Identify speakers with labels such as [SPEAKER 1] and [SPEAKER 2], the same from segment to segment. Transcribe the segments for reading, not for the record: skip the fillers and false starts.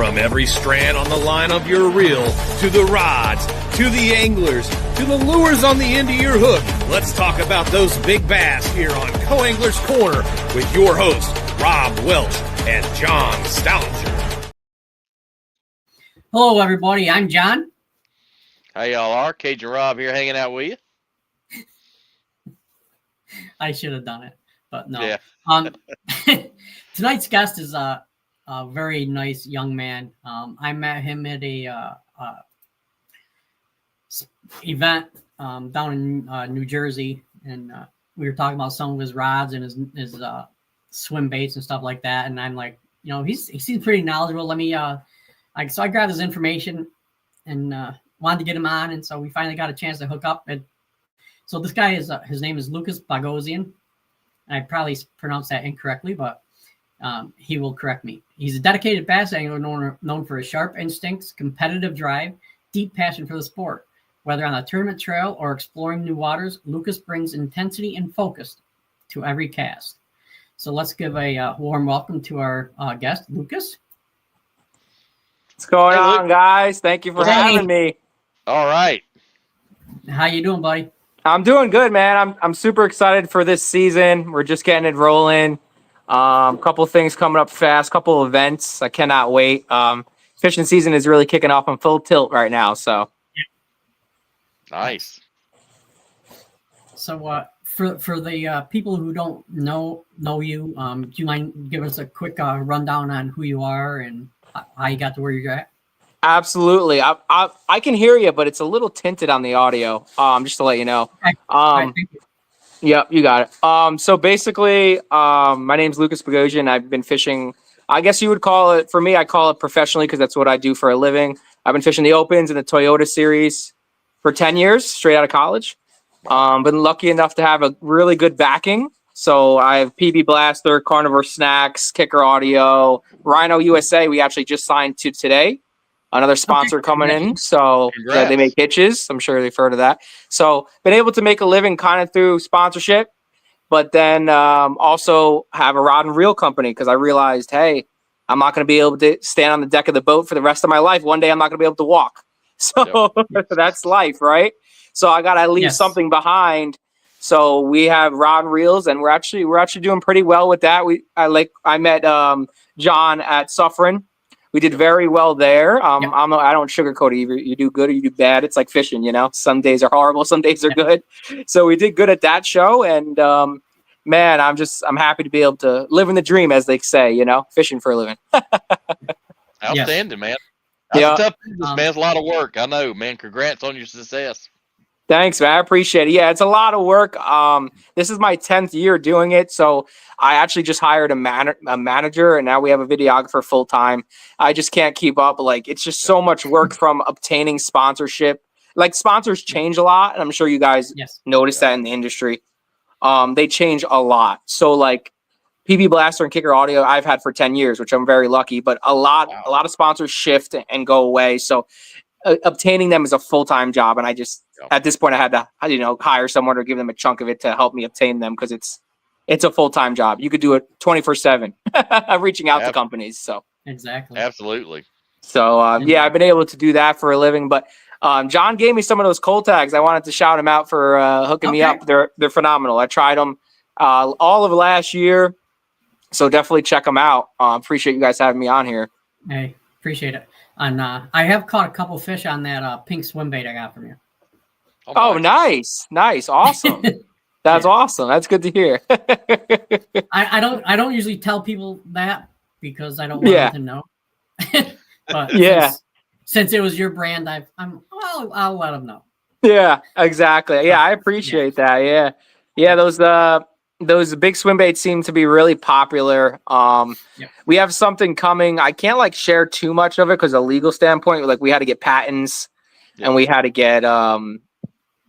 [SPEAKER 1] From every strand on the line of your reel, to the rods, to the anglers, to the lures on the end of your hook, let's talk about those big bass here on Co-Angler's Corner with your hosts, Rob Welch and John Stoudinger.
[SPEAKER 2] Hello, everybody. I'm John.
[SPEAKER 3] How y'all are? Cajun Rob here hanging out with you.
[SPEAKER 2] I should have done it, but no.
[SPEAKER 3] Yeah.
[SPEAKER 2] Tonight's guest is a very nice young man. I met him at a event down in New Jersey, and we were talking about some of his rods and his swim baits and stuff like that. And I'm like, you know, he seems pretty knowledgeable. So I grabbed his information and wanted to get him on, and so we finally got a chance to hook up. And so this guy is his name is Lucas Bogosian. I probably pronounced that incorrectly, but he will correct me. He's a dedicated bass angler known for his sharp instincts, competitive drive, deep passion for the sport. Whether on a tournament trail or exploring new waters, Lucas brings intensity and focus to every cast. So let's give a warm welcome to our guest, Lucas.
[SPEAKER 4] What's going on, guys? Thank you for having me.
[SPEAKER 3] All right.
[SPEAKER 2] How you doing, buddy?
[SPEAKER 4] I'm doing good, man. I'm super excited for this season. We're just getting it rolling. Couple things coming up fast, couple events. I cannot wait. Fishing season is really kicking off on full tilt right now. So
[SPEAKER 3] nice.
[SPEAKER 2] So for the people who don't know you, do you mind giving us a quick rundown on who you are and how you got to where you're at?
[SPEAKER 4] Absolutely. I can hear you, but it's a little tinted on the audio. Just to let you know.
[SPEAKER 2] Thank you.
[SPEAKER 4] Yep, you got it. So basically, my name's Lucas Bogosian. I've been fishing, I guess you would call it, for me, I call it professionally because that's what I do for a living. I've been fishing the Opens and the Toyota Series for 10 years, straight out of college. Been lucky enough to have a really good backing. So I have PB Blaster, Carnivore Snacks, Kicker Audio, Rhino USA. We actually just signed to today. Another sponsor coming in. So they make hitches. I'm sure they've heard of that. So been able to make a living kind of through sponsorship, but then also have a rod and reel company because I realized, hey, I'm not going to be able to stand on the deck of the boat for the rest of my life. One day I'm not going to be able to walk. So that's life, right? So I got to leave something behind. So we have rod and reels, and we're actually doing pretty well with that. I met John at Suffering. We did very well there. I don't sugarcoat it. Either you do good or you do bad. It's like fishing, you know. Some days are horrible, some days are good. So we did good at that show, and man, I'm happy to be able to live in the dream, as they say, you know, fishing for a living.
[SPEAKER 3] Outstanding, man. That's a tough business, man. It's a lot of work. I know, man. Congrats on your success.
[SPEAKER 4] Thanks, man. I appreciate it. Yeah, it's a lot of work. This is my 10th year doing it. So I actually just hired a manager, and now we have a videographer full time. I just can't keep up. Like, it's just so much work from obtaining sponsorship. Like, sponsors change a lot, and I'm sure you guys notice that in the industry. They change a lot. So like PB Blaster and Kicker Audio I've had for 10 years, which I'm very lucky, but a lot of sponsors shift and go away. So obtaining them is a full-time job, and I just at this point I had to hire someone or give them a chunk of it to help me obtain them because it's a full-time job. You could do it 24/7 reaching out to companies. So
[SPEAKER 2] exactly,
[SPEAKER 3] absolutely.
[SPEAKER 4] So I've been able to do that for a living. But John gave me some of those cold tags. I wanted to shout him out for hooking me up. They're phenomenal. I tried them all of last year, so definitely check them out. Appreciate you guys having me on here.
[SPEAKER 2] Hey, appreciate it. And I have caught a couple fish on that pink swim bait I got from you.
[SPEAKER 4] Oh, nice. Awesome. That's awesome. That's good to hear.
[SPEAKER 2] I don't usually tell people that because I don't want them to know. But since it was your brand, I'll let them know.
[SPEAKER 4] Yeah, exactly. Yeah, I appreciate that. Yeah. Those big swim baits seem to be really popular. We have something coming. I can't share too much of it because a legal standpoint, we had to get patents and we had to get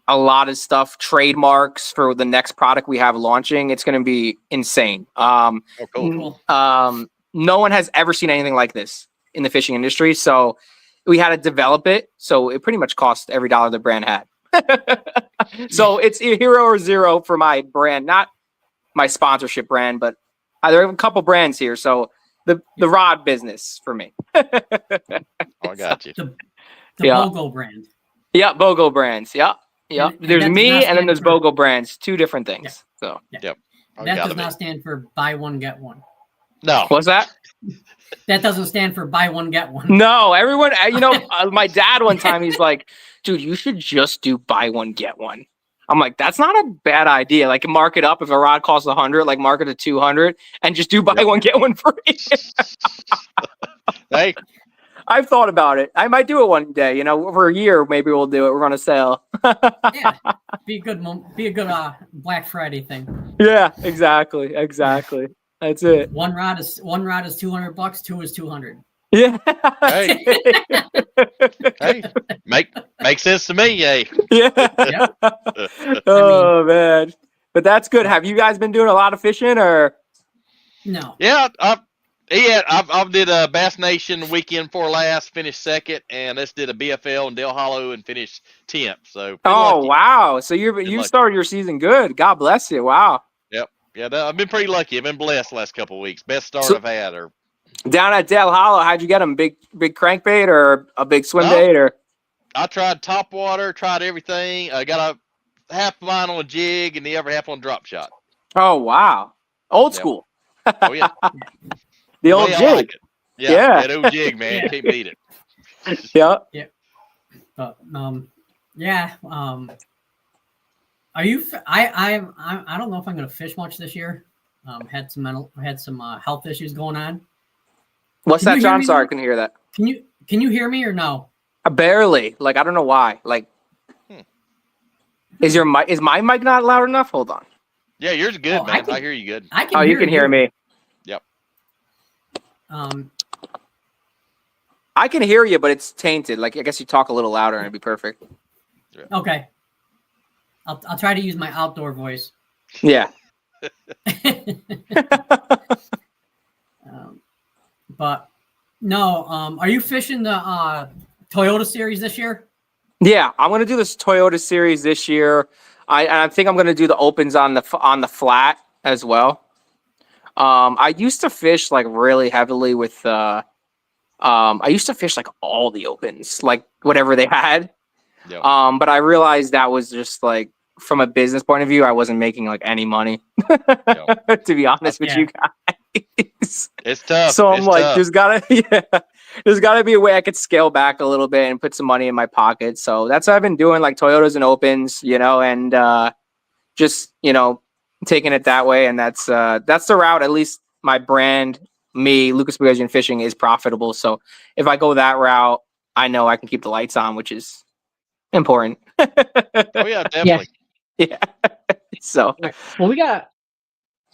[SPEAKER 4] a lot of stuff, trademarks for the next product we have launching. It's going to be insane.
[SPEAKER 2] Cool.
[SPEAKER 4] No one has ever seen anything like this in the fishing industry. So we had to develop it. So it pretty much cost every dollar the brand had. So it's a hero or zero for my brand, not my sponsorship brand, but there are a couple brands here. So the rod business for me.
[SPEAKER 3] I got you.
[SPEAKER 2] The
[SPEAKER 4] Yeah.
[SPEAKER 2] BOGO brand.
[SPEAKER 4] Yeah, BOGO brands. Yeah. Yeah.
[SPEAKER 2] And
[SPEAKER 4] There's
[SPEAKER 2] that does
[SPEAKER 4] me
[SPEAKER 2] not
[SPEAKER 4] and then
[SPEAKER 2] stand
[SPEAKER 4] there's
[SPEAKER 2] for-
[SPEAKER 4] BOGO brands. Two different things. So
[SPEAKER 3] Yep.
[SPEAKER 2] That does not stand for buy one, get one.
[SPEAKER 3] No.
[SPEAKER 4] what's that?
[SPEAKER 2] That doesn't stand for buy one, get one.
[SPEAKER 4] No, everyone, my dad one time, he's like, dude, you should just do buy one, get one. I'm like, that's not a bad idea. Like, mark it up. If a rod costs 100, like mark it to 200 and just do buy one, get one free.
[SPEAKER 3] Hey,
[SPEAKER 4] I've thought about it. I might do it one day, for a year, maybe we'll do it. We're on a sale.
[SPEAKER 2] Yeah, be a good Black Friday thing.
[SPEAKER 4] Yeah, exactly. That's it.
[SPEAKER 2] One rod is $200. Two is 200.
[SPEAKER 4] Yeah.
[SPEAKER 3] hey, hey, makes sense to me. Hey,
[SPEAKER 4] Yeah. Oh man, but that's good. Have you guys been doing a lot of fishing or?
[SPEAKER 2] No.
[SPEAKER 3] Yeah, I did a Bass Nation weekend before last, finished second, and this did a BFL in Del Hollow and finished 10th. So lucky.
[SPEAKER 4] Wow! So you started your season good. God bless you. Wow.
[SPEAKER 3] Yep. Yeah, I've been pretty lucky. I've been blessed the last couple of weeks. Best start I've had. Or
[SPEAKER 4] down at Del Hollow, how'd you get them? Big crankbait or a big swim bait or?
[SPEAKER 3] I tried top water, tried everything. I got a half line on a jig and the other half on drop shot.
[SPEAKER 4] Oh wow! Old school.
[SPEAKER 3] Oh yeah.
[SPEAKER 4] The old jig.
[SPEAKER 3] Like yeah, that old jig, man.
[SPEAKER 2] Yeah.
[SPEAKER 3] You can't beat it.
[SPEAKER 4] Yeah.
[SPEAKER 2] Yeah. Yeah. Are you? I don't know if I'm going to fish much this year. Had some health issues going on.
[SPEAKER 4] What's
[SPEAKER 2] Can
[SPEAKER 4] that,
[SPEAKER 2] you hear
[SPEAKER 4] John?
[SPEAKER 2] me
[SPEAKER 4] Sorry,
[SPEAKER 2] now?
[SPEAKER 4] I can hear that.
[SPEAKER 2] Can you hear me or no?
[SPEAKER 4] Barely. Like I don't know why. Like, is my mic not loud enough? Hold on.
[SPEAKER 3] Yeah, yours is good,
[SPEAKER 2] Oh,
[SPEAKER 3] man. I hear you good.
[SPEAKER 2] I can.
[SPEAKER 4] You can hear me.
[SPEAKER 3] Yep.
[SPEAKER 4] I can hear you, but it's tainted. Like I guess you talk a little louder and it'd be perfect.
[SPEAKER 2] Okay. I'll try to use my outdoor voice.
[SPEAKER 4] Yeah.
[SPEAKER 2] But no. Are you fishing the Toyota series this year?
[SPEAKER 4] Yeah, I'm gonna do this Toyota series this year. I think I'm gonna do the opens on the flat as well. I used to fish like really heavily with. I used to fish like all the opens, like whatever they had.
[SPEAKER 3] Yep.
[SPEAKER 4] But I realized that was just like from a business point of view, I wasn't making like any money. To be honest with you guys,
[SPEAKER 3] it's tough.
[SPEAKER 4] So I'm like,
[SPEAKER 3] tough.
[SPEAKER 4] there's gotta be a way I could scale back a little bit and put some money in my pocket. So that's what I've been doing, like Toyotas and opens, and just taking it that way. And that's the route. At least my brand, me, Lucas Bogosian Fishing, is profitable. So if I go that route, I know I can keep the lights on, which is important.
[SPEAKER 3] Oh yeah, definitely.
[SPEAKER 4] Yeah. So
[SPEAKER 5] well, we got.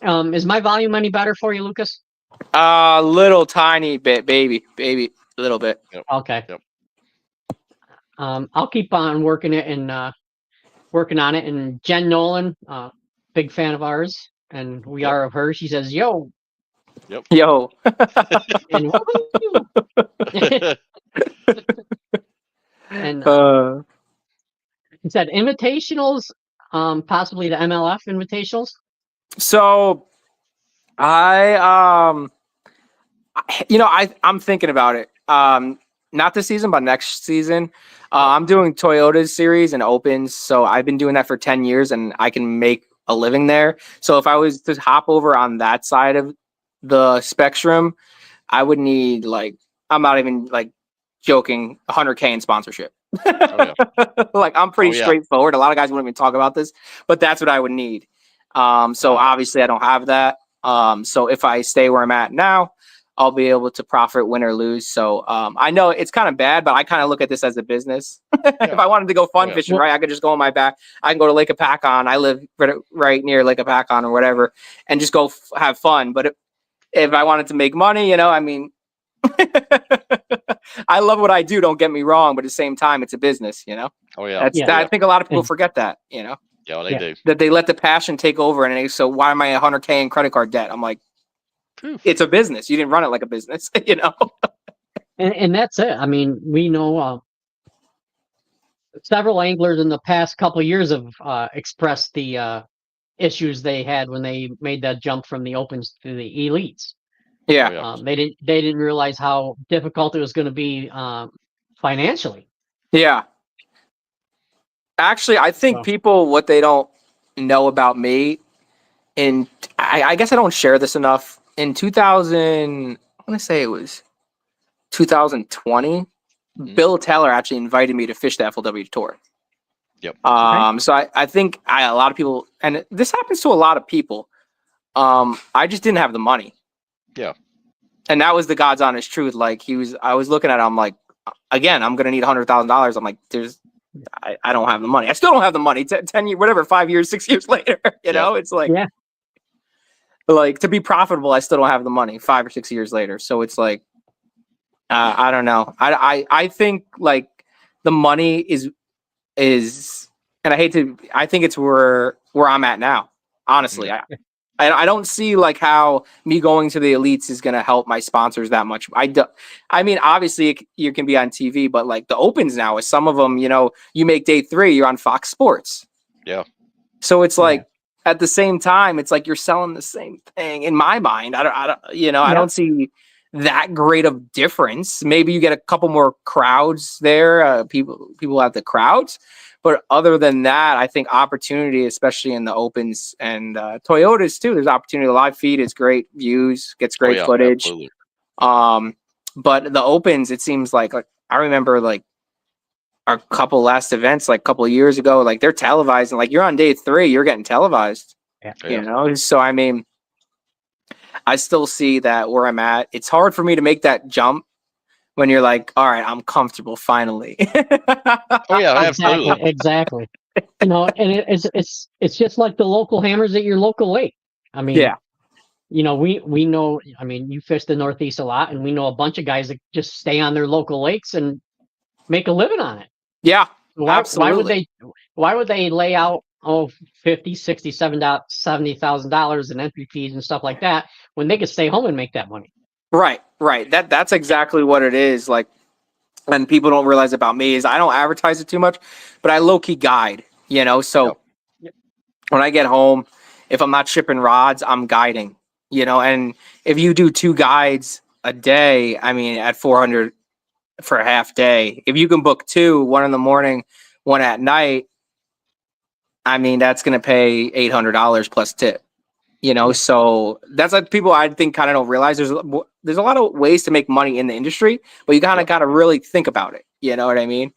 [SPEAKER 5] Is my volume any better for you, Lucas?
[SPEAKER 4] little tiny bit, baby, a little bit.
[SPEAKER 3] Yep.
[SPEAKER 5] Okay.
[SPEAKER 3] Yep.
[SPEAKER 5] I'll keep on working it and working on it. And Jen Nolan, big fan of ours, and we are of hers. She says, "Yo."
[SPEAKER 3] Yep.
[SPEAKER 4] Yo.
[SPEAKER 5] And and he said invitationals, possibly the MLF invitationals.
[SPEAKER 4] So I'm thinking about it. Not this season, but next season. I'm doing Toyota's series and opens. So I've been doing that for 10 years and I can make a living there. So if I was to hop over on that side of the spectrum, I would need I'm not even joking, 100K in sponsorship.
[SPEAKER 3] Oh, yeah.
[SPEAKER 4] I'm pretty straightforward. A lot of guys wouldn't even talk about this, but that's what I would need. So obviously I don't have that. So if I stay where I'm at now, I'll be able to profit, win or lose. So I know it's kind of bad, but I kind of look at this as a business. If I wanted to go fun fishing, right, I could just go on my back. I can go to Lake Apacon. I live right near Lake Apacon or whatever, and just go have fun. But if I wanted to make money, I mean, I love what I do. Don't get me wrong, but at the same time, it's a business.
[SPEAKER 3] Oh yeah.
[SPEAKER 4] I think a lot of people forget that.
[SPEAKER 3] Yeah, they do.
[SPEAKER 4] That they let the passion take over, and so why am I 100K in credit card debt? I'm like, it's a business. You didn't run it like a business,
[SPEAKER 5] And that's it. I mean, we know several anglers in the past couple of years have expressed the issues they had when they made that jump from the opens to the elites.
[SPEAKER 4] Yeah.
[SPEAKER 3] Oh, yeah.
[SPEAKER 5] They didn't realize how difficult it was going to be financially.
[SPEAKER 4] Yeah. Actually, I think
[SPEAKER 5] So,
[SPEAKER 4] people, what they don't know about me, and I guess I don't share this enough. In 2000, I want to say it was 2020, Bill Taylor actually invited me to fish the FLW tour.
[SPEAKER 3] Yep.
[SPEAKER 4] So I think a lot of people, and this happens to a lot of people. I just didn't have the money.
[SPEAKER 3] Yeah.
[SPEAKER 4] And that was the God's honest truth. Like I was looking at it, I'm like, again, I'm gonna need $100,000. I'm like, I don't have the money. I still don't have the money. 10 years, whatever, 5 years, 6 years later, you know, it's like,
[SPEAKER 5] yeah.
[SPEAKER 4] like to be profitable, I still don't have the money 5 or 6 years later. So it's like, I don't know. I think like the money is, and I think it's where I'm at now. Honestly, I don't see like how me going to the elites is going to help my sponsors that much. I mean, obviously you can be on TV, but like the opens now is some of them, you know, you make day 3, you're on Fox Sports.
[SPEAKER 3] Yeah.
[SPEAKER 4] So it's like, at the same time, it's like you're selling the same thing in my mind. I don't, you know, I don't see that great of difference. Maybe you get a couple more crowds there, people at the crowds. But other than that, I think opportunity, especially in the opens and Toyotas too, there's opportunity. The live feed is great views, gets great footage.
[SPEAKER 3] Absolutely.
[SPEAKER 4] But the opens, it seems like I remember like our couple last events, like a couple of years ago, like they're televised, and like you're on day 3, you're getting televised. You know, so I mean, I still see that where I'm at. It's hard for me to make that jump when you're like, all right, I'm comfortable finally.
[SPEAKER 3] Oh yeah, absolutely.
[SPEAKER 5] Exactly. You know, and it's just like the local hammers at your local lake. I mean, you know, we know. I mean, you fish the Northeast a lot, and we know a bunch of guys that just stay on their local lakes and make a living on it.
[SPEAKER 4] Yeah,
[SPEAKER 5] absolutely. Why would they lay out $50,000, $60,000, $70,000 in entry fees and stuff like that when they could stay home and make that money?
[SPEAKER 4] Right. That's exactly what it is. Like, and people don't realize about me is I don't advertise it too much, but I low key guide. You know, so when I get home, if I'm not shipping rods, I'm guiding. You know, and if you do 2 guides a day, I mean, at 400 for a half day, if you can book 2, 1 in the morning, 1 at night, I mean, that's going to pay $800 plus tip, you know? So that's like people I think kind of don't realize there's a lot of ways to make money in the industry, but you kind of got to really think about it. You know what I mean?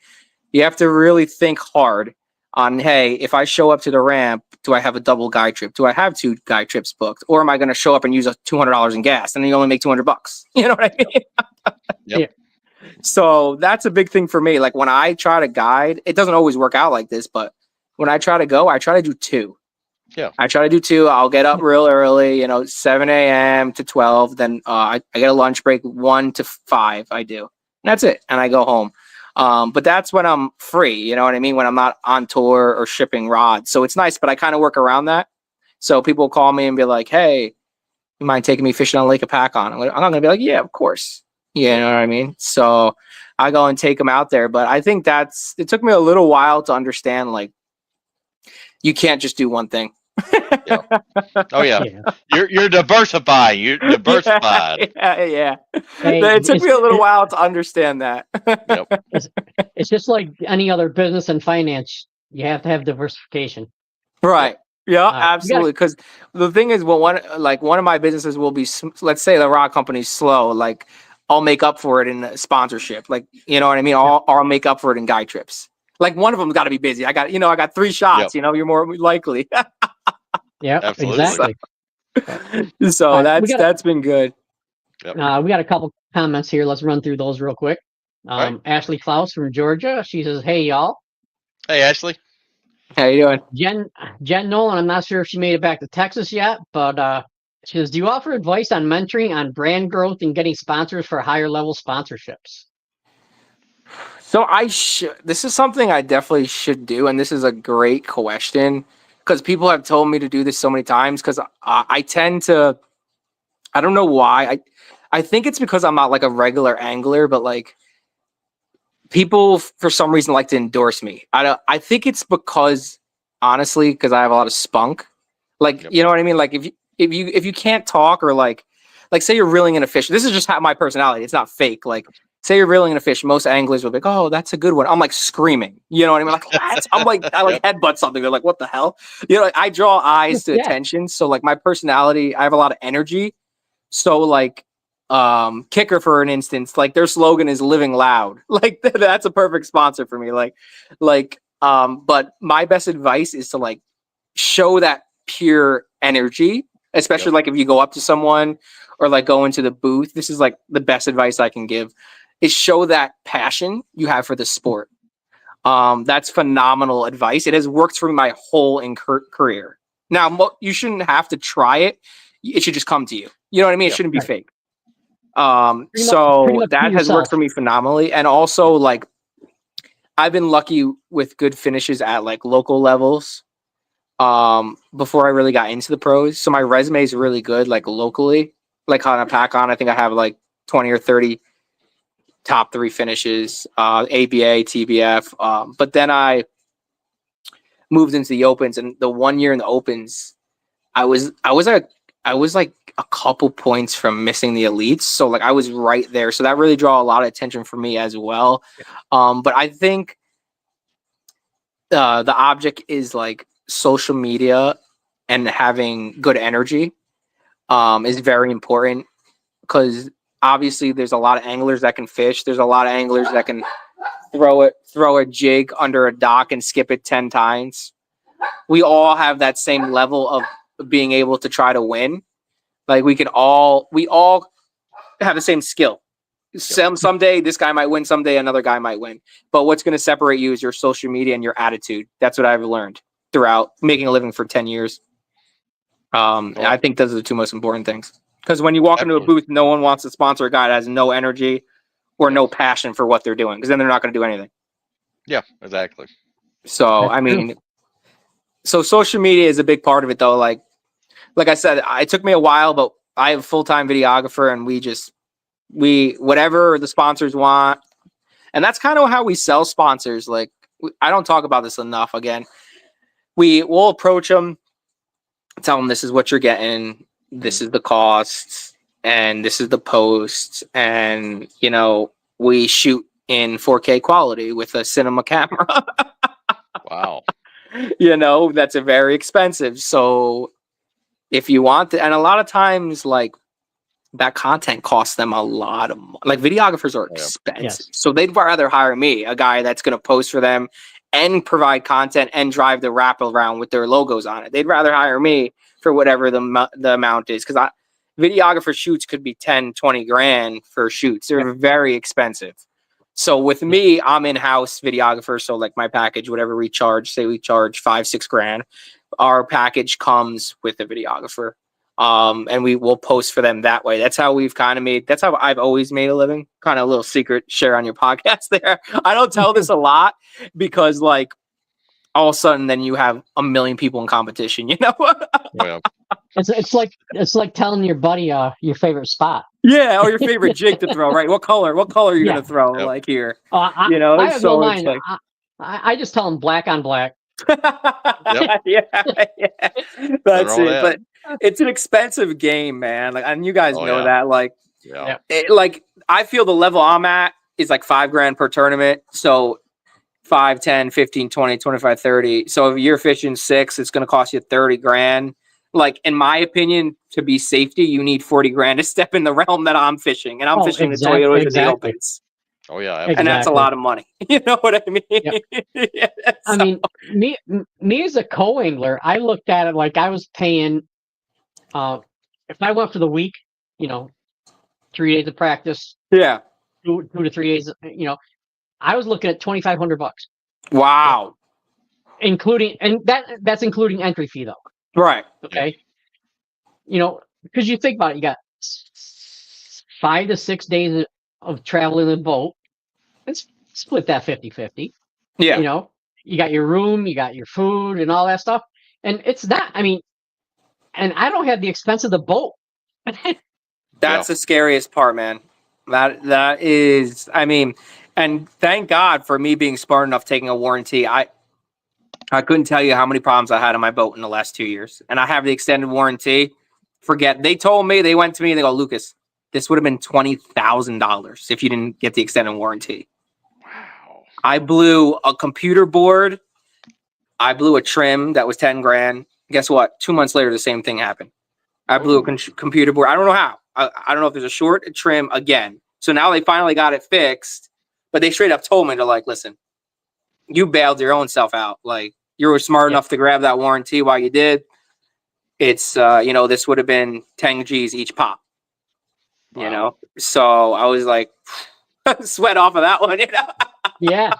[SPEAKER 4] You have to really think hard on, hey, if I show up to the ramp, do I have a double guide trip? Do I have 2 guide trips booked? Or am I going to show up and use $200 in gas and then you only make $200? You know what I mean? So that's a big thing for me. Like when I try to guide, it doesn't always work out like this, but when I try to go, I try to do 2.
[SPEAKER 3] Yeah.
[SPEAKER 4] I try to do 2. I'll get up real early, you know, 7 a.m. to 12. Then I get a lunch break 1 to 5. I do. And that's it. And I go home. But that's when I'm free. You know what I mean? When I'm not on tour or shipping rods. So it's nice, but I kind of work around that. So people call me and be like, hey, you mind taking me fishing on Lake Apacon? I'm not going to be like, yeah, of course. You know what I mean? So I go and take them out there. But I think it took me a little while to understand, like, you can't just do one thing.
[SPEAKER 3] Oh yeah. You're diversifying. You're diversified.
[SPEAKER 4] Yeah.
[SPEAKER 5] Hey,
[SPEAKER 4] it took me a little while to understand that.
[SPEAKER 5] It's just like any other business and finance. You have to have diversification.
[SPEAKER 4] Right. Yeah, absolutely. Because the thing is, well, one of my businesses will be, let's say the rod company's slow, like I'll make up for it in sponsorship. Like, you know what I mean? I'll make up for it in guide trips. Like one of them got to be busy. I got 3 shots, you know, you're more likely.
[SPEAKER 5] Yeah,
[SPEAKER 3] absolutely.
[SPEAKER 5] Exactly.
[SPEAKER 4] So that's been good.
[SPEAKER 3] Yep.
[SPEAKER 5] We got a couple comments here. Let's run through those real quick. Ashley Klaus from Georgia. She says, hey, y'all.
[SPEAKER 3] Hey, Ashley.
[SPEAKER 4] How you doing?
[SPEAKER 5] Jen Nolan, I'm not sure if she made it back to Texas yet, but she says, do you offer advice on mentoring on brand growth and getting sponsors for higher level sponsorships?
[SPEAKER 4] So this is something I definitely should do. And this is a great question because people have told me to do this so many times because I tend to, I don't know why. I think it's because I'm not like a regular angler, but like people for some reason like to endorse me. I think it's because honestly, because I have a lot of spunk. Like, you know what I mean? Like if you can't talk or like like say you're reeling in a fish. This is just how my personality. It's not fake. Like say you're reeling in a fish. Most anglers will be like, "Oh, that's a good one." I'm like screaming. You know what I mean? Like what? I'm like I like headbutt something. They're like, "What the hell?" You know, like, I draw eyes to attention. So like my personality, I have a lot of energy. So like Kicker, for an instance, like their slogan is "Living Loud." Like that's a perfect sponsor for me. But my best advice is to like show that pure energy, especially like if you go up to someone or like go into the booth. This is like the best advice I can give is show that passion you have for the sport. That's phenomenal advice. It has worked for my whole career. Now you shouldn't have to try it. It should just come to you. You know what I mean? It shouldn't be fake. So that has worked for me phenomenally. And also like, I've been lucky with good finishes at like local levels. Before I really got into the pros. So my resume is really good, like locally, like on a pack on, I think I have like 20 or 30 top 3 finishes, ABA, TBF. But then I moved into the opens, and the 1 year in the opens, I was like a couple points from missing the elites. So like I was right there. So that really drew a lot of attention for me as well. But I think the object is like social media and having good energy is very important, because obviously there's a lot of anglers that can fish. There's a lot of anglers that can throw a jig under a dock and skip it 10 times. We all have that same level of being able to try to win. Like we all have the same skill. Someday this guy might win, someday another guy might win. But what's going to separate you is your social media and your attitude. That's what I've learned throughout making a living for 10 years. I think those are the 2 most important things. Because when you walk into a booth, no one wants to sponsor a guy that has no energy or no passion for what they're doing, because then they're not going to do anything.
[SPEAKER 3] Yeah, exactly.
[SPEAKER 4] So, I mean, so social media is a big part of it, though. Like I said, it took me a while, but I have a full-time videographer, and we whatever the sponsors want. And that's kind of how we sell sponsors. Like, I don't talk about this enough. Again, we'll approach them, tell them this is what you're getting, this is the cost, and this is the post, and you know, we shoot in 4K quality with a cinema camera.
[SPEAKER 3] Wow.
[SPEAKER 4] You know, that's a very expensive. So if you want to, and a lot of times like that content costs them a lot of money. Like videographers are expensive.
[SPEAKER 5] Yes.
[SPEAKER 4] So they'd rather hire me, a guy that's going to post for them and provide content and drive the wrap around with their logos on it. They'd rather hire me for whatever the amount is. Because videographer shoots could be 10, 20 grand for shoots. They're very expensive. So with me, I'm in-house videographer. So like my package, whatever we charge, say we charge 5-6 grand, our package comes with a videographer. And we will post for them that way. That's how we've kind of made, that's how I've always made a living. Kind of a little secret share on your podcast there. I don't tell this a lot because like all of a sudden then you have a million people in competition, you know?
[SPEAKER 3] Yeah.
[SPEAKER 5] It's like telling your buddy your favorite spot.
[SPEAKER 4] Yeah, or your favorite jig to throw, right? What color are you gonna throw?
[SPEAKER 3] Yep.
[SPEAKER 4] Like here,
[SPEAKER 5] I have
[SPEAKER 4] so
[SPEAKER 5] no
[SPEAKER 4] it's
[SPEAKER 5] mind.
[SPEAKER 4] like,
[SPEAKER 5] I just tell them black on black.
[SPEAKER 4] yeah, that's it. But it's an expensive game, man. Like, and you guys know that. Like, like I feel the level I'm at is like $5 grand per tournament. So 5, 10, 15, 20, 25, 30. So if you're fishing 6, it's going to cost you 30 grand. Like, in my opinion, to be safety, you need 40 grand to step in the realm that I'm fishing. And I'm fishing the Toyotas and the Opens.
[SPEAKER 3] Oh, yeah.
[SPEAKER 4] And that's a lot of money. You know what I mean?
[SPEAKER 5] Yep. I mean, me as a co-angler, I looked at it like I was paying, if I went for the week, 3 days of practice.
[SPEAKER 4] Yeah.
[SPEAKER 5] 2 to 3 days, I was looking at $2,500.
[SPEAKER 4] Wow.
[SPEAKER 5] That's including entry fee though.
[SPEAKER 4] Right.
[SPEAKER 5] Okay. Because you think about it, you got 5 to 6 days of traveling in the boat. Let's split that 50-50.
[SPEAKER 4] Yeah.
[SPEAKER 5] You got your room, you got your food and all that stuff. And it's that, and I don't have the expense of the boat.
[SPEAKER 4] That's the scariest part, man. That is, and thank God for me being smart enough taking a warranty. I couldn't tell you how many problems I had on my boat in the last 2 years. And I have the extended warranty. forget. They told me, they went to me and they go, Lucas, this would have been $20,000 if you didn't get the extended warranty.
[SPEAKER 3] Wow.
[SPEAKER 4] I blew a computer board. I blew a trim that was 10 grand. Guess what? 2 months later, the same thing happened. I blew a computer board. I don't know how. I don't know if there's a short, a trim again. So now they finally got it fixed, but they straight up told me, they're like, listen, you bailed your own self out. Like, you were smart enough to grab that warranty while you did. It's, this would have been 10 G's each pop, So I was like, sweat off of that one,
[SPEAKER 5] Yeah.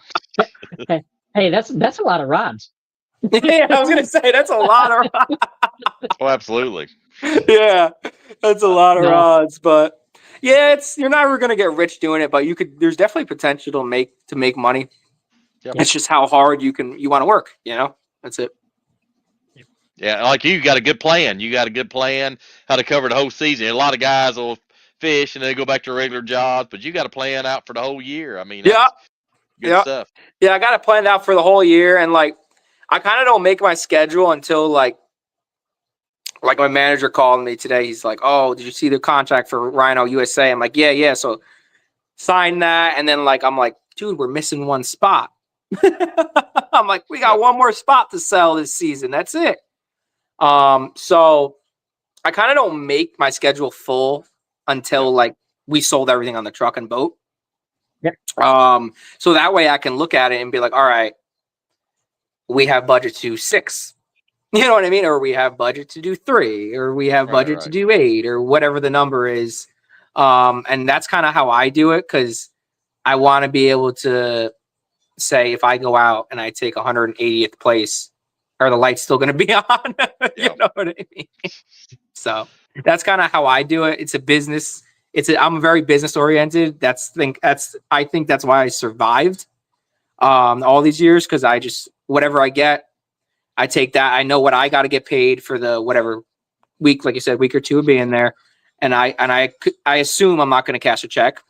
[SPEAKER 5] Hey, that's a lot of rods.
[SPEAKER 4] Yeah, I was going to say, that's a lot of rods.
[SPEAKER 3] Oh, absolutely.
[SPEAKER 4] Yeah, that's a lot of rods, but yeah, you're never going to get rich doing it, but there's definitely potential to make money. Yep. It's just how hard you want to work, that's it.
[SPEAKER 3] Yeah, like you got a good plan. You got a good plan how to cover the whole season. A lot of guys will fish and they go back to regular jobs, but you got a plan out for the whole year. I mean, that's good stuff.
[SPEAKER 4] Yeah, I got it planned out for the whole year, and like I kind of don't make my schedule until like my manager called me today. He's like, "Oh, did you see the contract for Rhino USA?" I'm like, "Yeah." So sign that, and then I'm like, "Dude, we're missing one spot." I'm like, "We got one more spot to sell this season. That's it." So I kind of don't make my schedule full until we sold everything on the truck and boat.
[SPEAKER 5] Yep.
[SPEAKER 4] So that way I can look at it and be like, all right, we have budget to do 6, you know what I mean? Or we have budget to do 3, or we have budget to do 8, or whatever the number is. And that's kind of how I do it. 'Cause I want to be able to say, if I go out and I take 180th place, are the lights still going to be on? You know what I mean? So that's kind of how I do it. It's a business. I'm very business oriented. I think that's why I survived all these years. 'Cause I just, whatever I get, I take that. I know what I got to get paid for the whatever week, like you said, week or 2 of being there. And I assume I'm not going to cash a check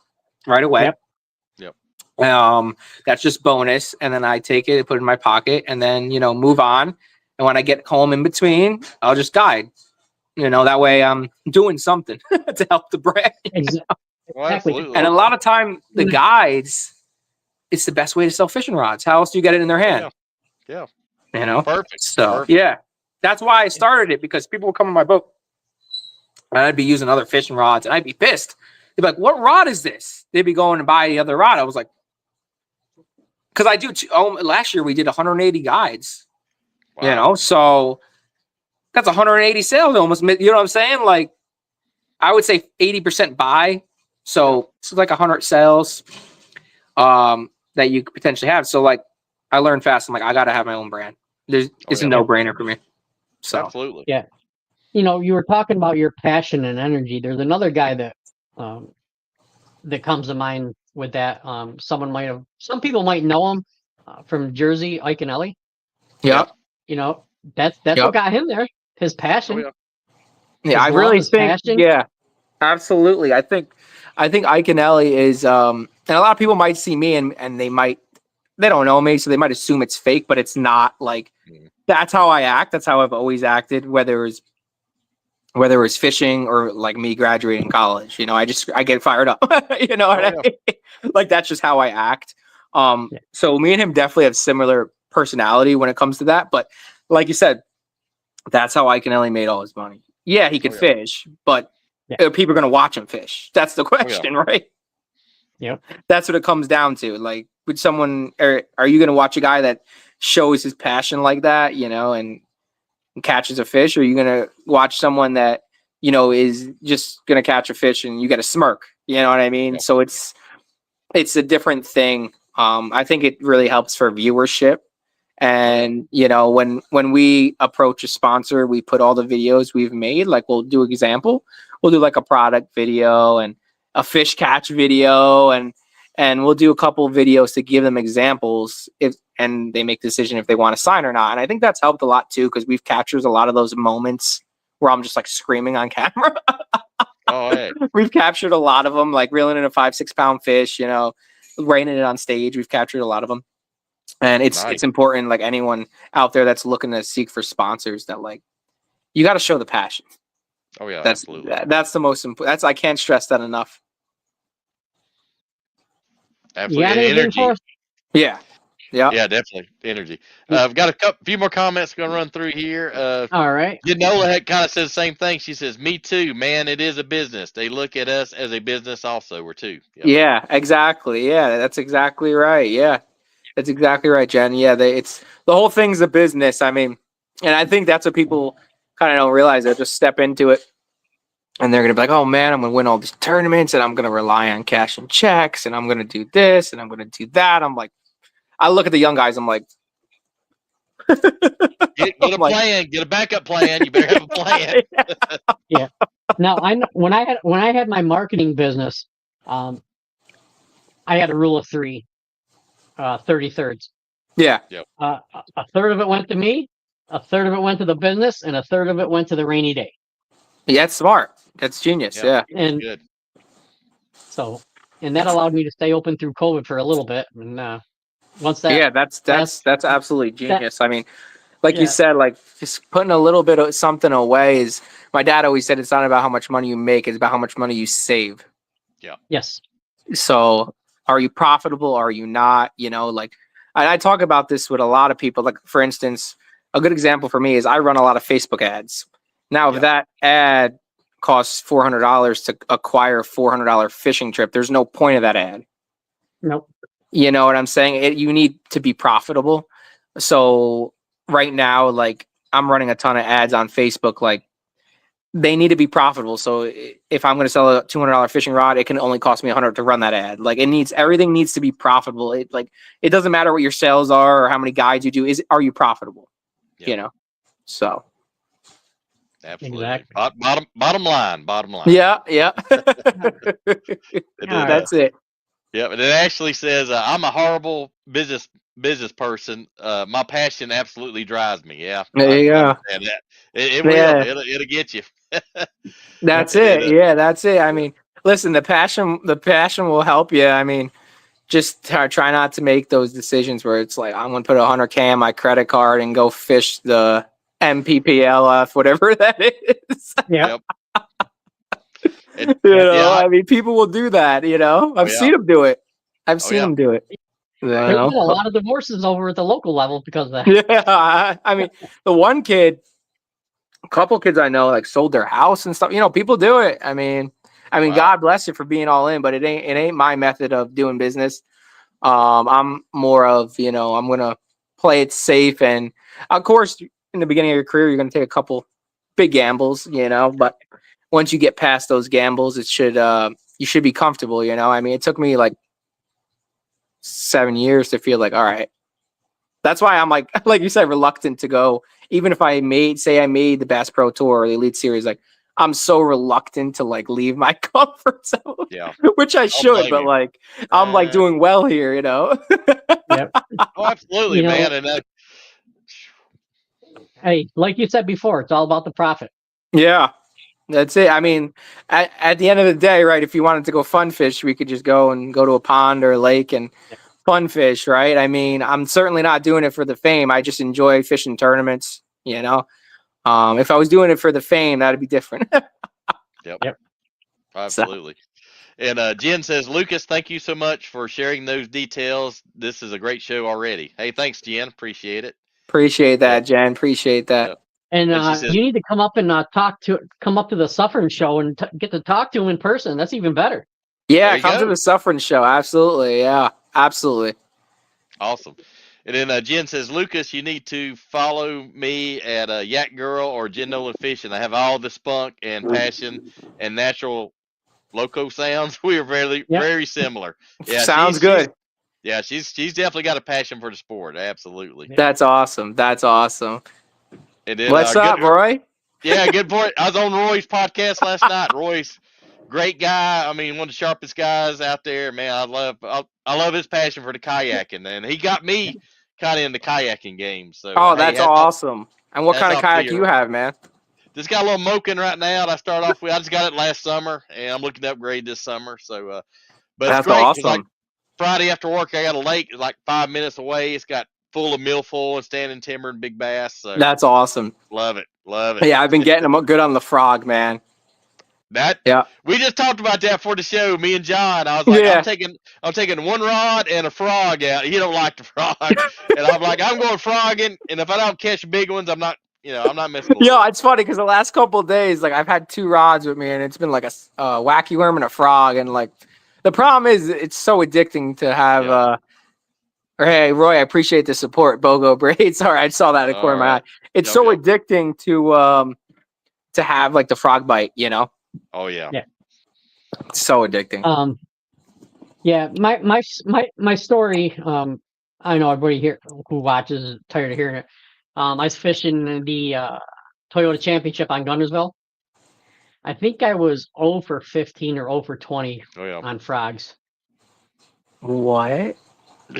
[SPEAKER 4] right away.
[SPEAKER 5] Yep.
[SPEAKER 4] That's just bonus. And then I take it and put it in my pocket and then, move on. And when I get home in between, I'll just guide, that way I'm doing something to help the brand.
[SPEAKER 5] Exactly.
[SPEAKER 4] And a lot of time the guides, it's the best way to sell fishing rods. How else do you get it in their hand?
[SPEAKER 3] Yeah.
[SPEAKER 4] Perfect. So yeah, that's why I started it, because people would come on my boat and I'd be using other fishing rods and I'd be pissed. They'd be like, what rod is this? They'd be going to buy the other rod. I was like, because I do. Last year we did 180 guides, so that's 180 sales almost. You know what I'm saying? Like, I would say 80% buy. So it's like 100 sales that you could potentially have. So I learned fast. I'm like, I got to have my own brand. It's a no-brainer for me. So
[SPEAKER 3] absolutely.
[SPEAKER 5] Yeah. You were talking about your passion and energy. There's another guy that comes to mind with that. Some people might know him from Jersey, Iconelli.
[SPEAKER 4] Yeah.
[SPEAKER 5] That's what got him there. His passion.
[SPEAKER 4] I really think. Passion. Yeah, absolutely. I think Iconelli is, and a lot of people might see me and they don't know me, so they might assume it's fake, but it's not. That's how I act. That's how I've always acted, whether it was fishing or me graduating college. I get fired up. You know what I mean? That's just how I act. So me and him definitely have similar personality when it comes to that. But like you said, that's how Iconelli made all his money. Yeah, he could fish, but people are going to watch him fish. That's the question, right?
[SPEAKER 5] Yeah.
[SPEAKER 4] That's what it comes down to. Would someone, are you going to watch a guy that shows his passion like that, and catches a fish? Or are you going to watch someone that, is just going to catch a fish and you get a smirk? You know what I mean? So it's a different thing. I think it really helps for viewership. And, when we approach a sponsor, we put all the videos we've made, we'll do an example. We'll do a product video and a fish catch video, and we'll do a couple of videos to give them examples and they make the decision if they want to sign or not. And I think that's helped a lot too, because we've captured a lot of those moments where I'm just screaming on camera. We've captured a lot of them, reeling in a 5-6 pound fish, raining it on stage. We've captured a lot of them. And it's important, anyone out there that's looking to seek for sponsors, that you got to show the passion.
[SPEAKER 3] Oh yeah,
[SPEAKER 4] That's
[SPEAKER 3] absolutely.
[SPEAKER 4] That's the most important. I can't stress that enough.
[SPEAKER 3] Absolutely.
[SPEAKER 5] You got
[SPEAKER 3] And
[SPEAKER 5] anything for
[SPEAKER 3] energy.
[SPEAKER 5] us?
[SPEAKER 4] Yeah. Yeah.
[SPEAKER 3] Yeah, definitely energy. I've got few more comments going to run through here.
[SPEAKER 5] All right.
[SPEAKER 3] Genola kind of says the same thing. She says, "Me too, man. It is a business. They look at us as a business, also. We're too." Yep.
[SPEAKER 4] Yeah, exactly. Yeah, that's exactly right. Yeah, that's exactly right, Jen. Yeah, it's the whole thing's a business. I mean, and I think that's what people kind of don't realize. They'll just step into it and they're gonna be like, "Oh man, I'm gonna win all these tournaments, and I'm gonna rely on cash and checks, and I'm gonna do this, and I'm gonna do that." I'm like, I look at the young guys. I'm like,
[SPEAKER 3] Get
[SPEAKER 4] I'm
[SPEAKER 3] a
[SPEAKER 4] like,
[SPEAKER 3] plan. Get a backup plan. You better have a plan.
[SPEAKER 5] Yeah. Now when I had my marketing business, I had a rule of three, 30/3.
[SPEAKER 4] yeah,
[SPEAKER 5] A third of it went to me, a third of it went to the business, and a third of it went to the rainy day.
[SPEAKER 4] yeah, it's smart. That's genius.
[SPEAKER 3] Yep.
[SPEAKER 4] Yeah,
[SPEAKER 5] And
[SPEAKER 3] Good.
[SPEAKER 5] so, and that allowed me to stay open through COVID for a little bit. And once that,
[SPEAKER 4] yeah, that's absolutely genius. I mean, like you
[SPEAKER 5] yeah.
[SPEAKER 4] said, like just putting a little bit of something away is. My dad always said it's not about how much money you make; it's about how much money you save.
[SPEAKER 5] Yes.
[SPEAKER 4] So, are you profitable? Are you not? You know, like I talk about this with a lot of people. Like, for instance, a good example for me is I run a lot of Facebook ads. Now, if that ad costs $400 to acquire a $400 fishing trip, there's no point of that ad.
[SPEAKER 5] Nope.
[SPEAKER 4] You know what I'm saying? You need to be profitable. So right now, like I'm running a ton of ads on Facebook. Like they need to be profitable. So if I'm going to sell a $200 fishing rod, it can only cost me $100 to run that ad. Like everything needs to be profitable. It doesn't matter what your sales are or how many guides you do. Are you profitable?
[SPEAKER 3] Yep.
[SPEAKER 4] You know. So.
[SPEAKER 3] Absolutely.
[SPEAKER 5] Exactly.
[SPEAKER 3] Bottom line. Bottom line.
[SPEAKER 4] Yeah. Yeah. That's it.
[SPEAKER 3] Yeah, but it actually says I'm a horrible business person. My passion absolutely drives me. Yeah,
[SPEAKER 4] There you go.
[SPEAKER 3] understand that. It
[SPEAKER 4] Yeah.
[SPEAKER 3] will. It'll get you.
[SPEAKER 4] That's it. Yeah, that's it. I mean, listen, the passion will help you. I mean, just try not to make those decisions where it's like, I'm going to put 100K on my credit card and go fish the MPPLF, whatever that is.
[SPEAKER 5] Yeah.
[SPEAKER 4] I mean, people will do that, you know. I've seen them do it. I've seen them do it.
[SPEAKER 5] There's been a lot of divorces over at the local level because of that.
[SPEAKER 4] Yeah. I mean, the one kid, a couple kids I know, like sold their house and stuff. You know, people do it. I mean, God bless you for being all in, but it ain't my method of doing business. I'm more of, you know, I'm gonna play it safe, and of course, in the beginning of your career, you're gonna take a couple big gambles, you know. But once you get past those gambles, you should be comfortable, you know. I mean, it took me like 7 years to feel like, all right. That's why I'm like you said, reluctant to go. Even if I made the Bass Pro Tour or the Elite Series, like I'm so reluctant to like leave my comfort zone.
[SPEAKER 3] Yeah,
[SPEAKER 4] which I should, but like I'm like doing well here, you know.
[SPEAKER 5] Yep.
[SPEAKER 3] Oh, absolutely,
[SPEAKER 5] You know,
[SPEAKER 3] man. And
[SPEAKER 5] hey, like you said before, it's all about the profit.
[SPEAKER 4] Yeah, that's it. I mean, at the end of the day, right? If you wanted to go fun fish, we could just go to a pond or a lake and fun fish, right? I mean, I'm certainly not doing it for the fame. I just enjoy fishing tournaments, you know. If I was doing it for the fame, that'd be different.
[SPEAKER 3] Yep. Absolutely. And Jen says, Lucas, thank you so much for sharing those details. This is a great show already. Hey, thanks, Jen. Appreciate it.
[SPEAKER 4] Appreciate that, Jen. Appreciate that.
[SPEAKER 3] Yep.
[SPEAKER 5] And
[SPEAKER 3] she says,
[SPEAKER 5] you need to come up and come up to the Suffering Show and get to talk to him in person. That's even better.
[SPEAKER 4] Yeah, come to the Suffering Show. Absolutely. Yeah, absolutely.
[SPEAKER 3] Awesome. And then Jen says, Lucas, you need to follow me at Yak Girl or Jen Nolan Fishing. I have all the spunk and passion and natural loco sounds. We are very similar. Yeah,
[SPEAKER 4] sounds good.
[SPEAKER 3] She's definitely got a passion for the sport. Absolutely.
[SPEAKER 4] That's awesome. That's awesome.
[SPEAKER 3] And then,
[SPEAKER 4] what's up, Roy?
[SPEAKER 3] Yeah, good boy. I was on Roy's podcast last night. Roy's great guy. I mean, one of the sharpest guys out there, man. I love his passion for the kayaking, and he got me kind of in the kayaking game. So,
[SPEAKER 4] that's awesome. And what kind of kayak you have, man?
[SPEAKER 3] Just got a little Moken right now. I started off with. I just got it last summer, and I'm looking to upgrade this summer. So, but
[SPEAKER 4] that's
[SPEAKER 3] it's great.
[SPEAKER 4] Awesome.
[SPEAKER 3] Like Friday after work, I got a lake like 5 minutes away. It's got full of milfoil and standing timber and big bass. So
[SPEAKER 4] that's awesome.
[SPEAKER 3] Love it. Love it.
[SPEAKER 4] Yeah, I've been getting them good on the frog, man.
[SPEAKER 3] We just talked about that for the show, me and John. I was like, I'm taking one rod and a frog out. He don't like the frog. And I'm like, I'm going frogging, and if I don't catch big ones, I'm not messing with
[SPEAKER 4] It's funny because the last couple of days, like I've had 2 rods with me, and it's been like a wacky worm and a frog, and like the problem is it's so addicting to have. Hey, Roy, I appreciate the support. Bogo Braid. Sorry, I saw that in the corner of my eye. It's so addicting to have like the frog bite, you know?
[SPEAKER 3] Oh yeah.
[SPEAKER 2] Yeah.
[SPEAKER 4] It's so addicting.
[SPEAKER 2] Yeah, my story, I know everybody here who watches is tired of hearing it. I was fishing the Toyota Championship on Gunnersville. I think I was 0 for 15 or 0 for 20 on frogs.
[SPEAKER 4] What?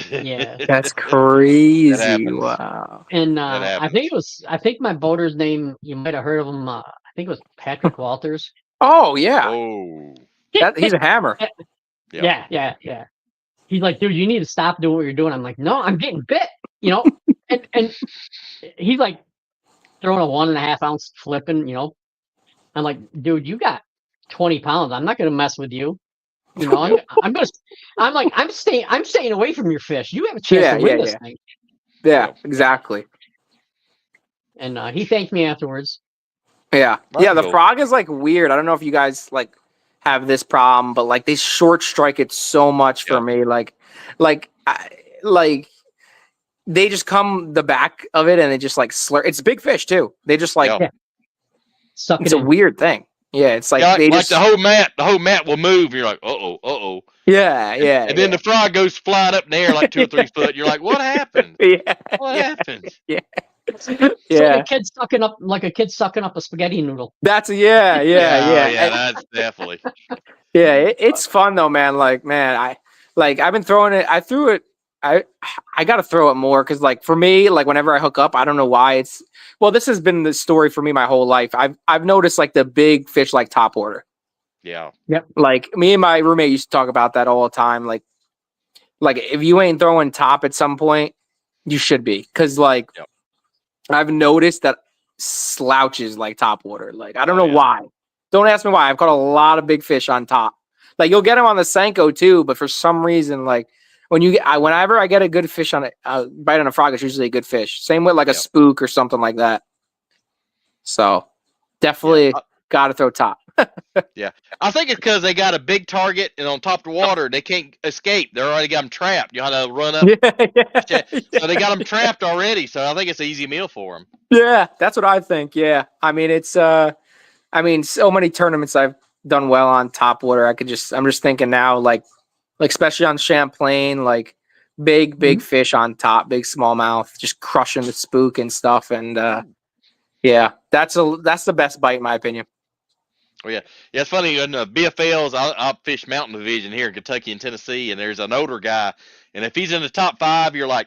[SPEAKER 2] Yeah.
[SPEAKER 4] That's crazy.
[SPEAKER 3] That
[SPEAKER 4] Wow.
[SPEAKER 2] And I think my boater's name, you might have heard of him, I think it was Patrick Walters.
[SPEAKER 4] Oh, yeah.
[SPEAKER 3] Oh.
[SPEAKER 4] He's a hammer.
[SPEAKER 2] Yeah. He's like, dude, you need to stop doing what you're doing. I'm like, no, I'm getting bit, and he's like throwing a 1.5 ounce flipping, I'm like, dude, you got 20 pounds. I'm not going to mess with you. I'm staying away from your fish. You have a chance to win this thing.
[SPEAKER 4] Yeah, exactly.
[SPEAKER 2] And he thanked me afterwards.
[SPEAKER 4] Yeah. The frog is like weird. I don't know if you guys like have this problem, but like they short strike it so much for me. Like they just come the back of it and they just like slur. It's big fish too. They just like it's a weird thing. Yeah, it's like they just
[SPEAKER 3] the whole mat will move. And you're like, uh-oh.
[SPEAKER 4] Yeah.
[SPEAKER 3] And then the frog goes flying up in the air like 2 or 3 foot. You're like, what happened? What happened?
[SPEAKER 4] Yeah.
[SPEAKER 2] Like a kid sucking up a spaghetti noodle.
[SPEAKER 4] That's
[SPEAKER 3] that's definitely.
[SPEAKER 4] It's fun though, man. Like, man, I've been throwing it. I threw it. I gotta throw it more because, like, for me, like whenever I hook up, I don't know why this has been the story for me my whole life. I've noticed like the big fish like top order.
[SPEAKER 3] Yeah.
[SPEAKER 2] Yep.
[SPEAKER 4] Like me and my roommate used to talk about that all the time. Like if you ain't throwing top at some point, you should be, because like I've noticed that slouches like top water. Like I don't know why. Don't ask me why. I've caught a lot of big fish on top. Like you'll get them on the Senko too, but for some reason, like whenever I get a good fish on a bite on a frog, it's usually a good fish. Same with like a spook or something like that. So definitely got to throw top.
[SPEAKER 3] Yeah, I think it's because they got a big target and on top of the water they can't escape. They already got them trapped. You know how to run up. So they got them trapped already. So I think it's an easy meal for them.
[SPEAKER 4] Yeah, that's what I think. Yeah, I mean it's so many tournaments I've done well on top water. I'm just thinking now like especially on Champlain, like big fish on top, big smallmouth, just crushing the spook and stuff. And that's the best bite in my opinion.
[SPEAKER 3] Oh yeah, it's funny in the BFLs. I fish mountain division here in Kentucky and Tennessee, and there's an older guy, and if he's in the top 5, you're like,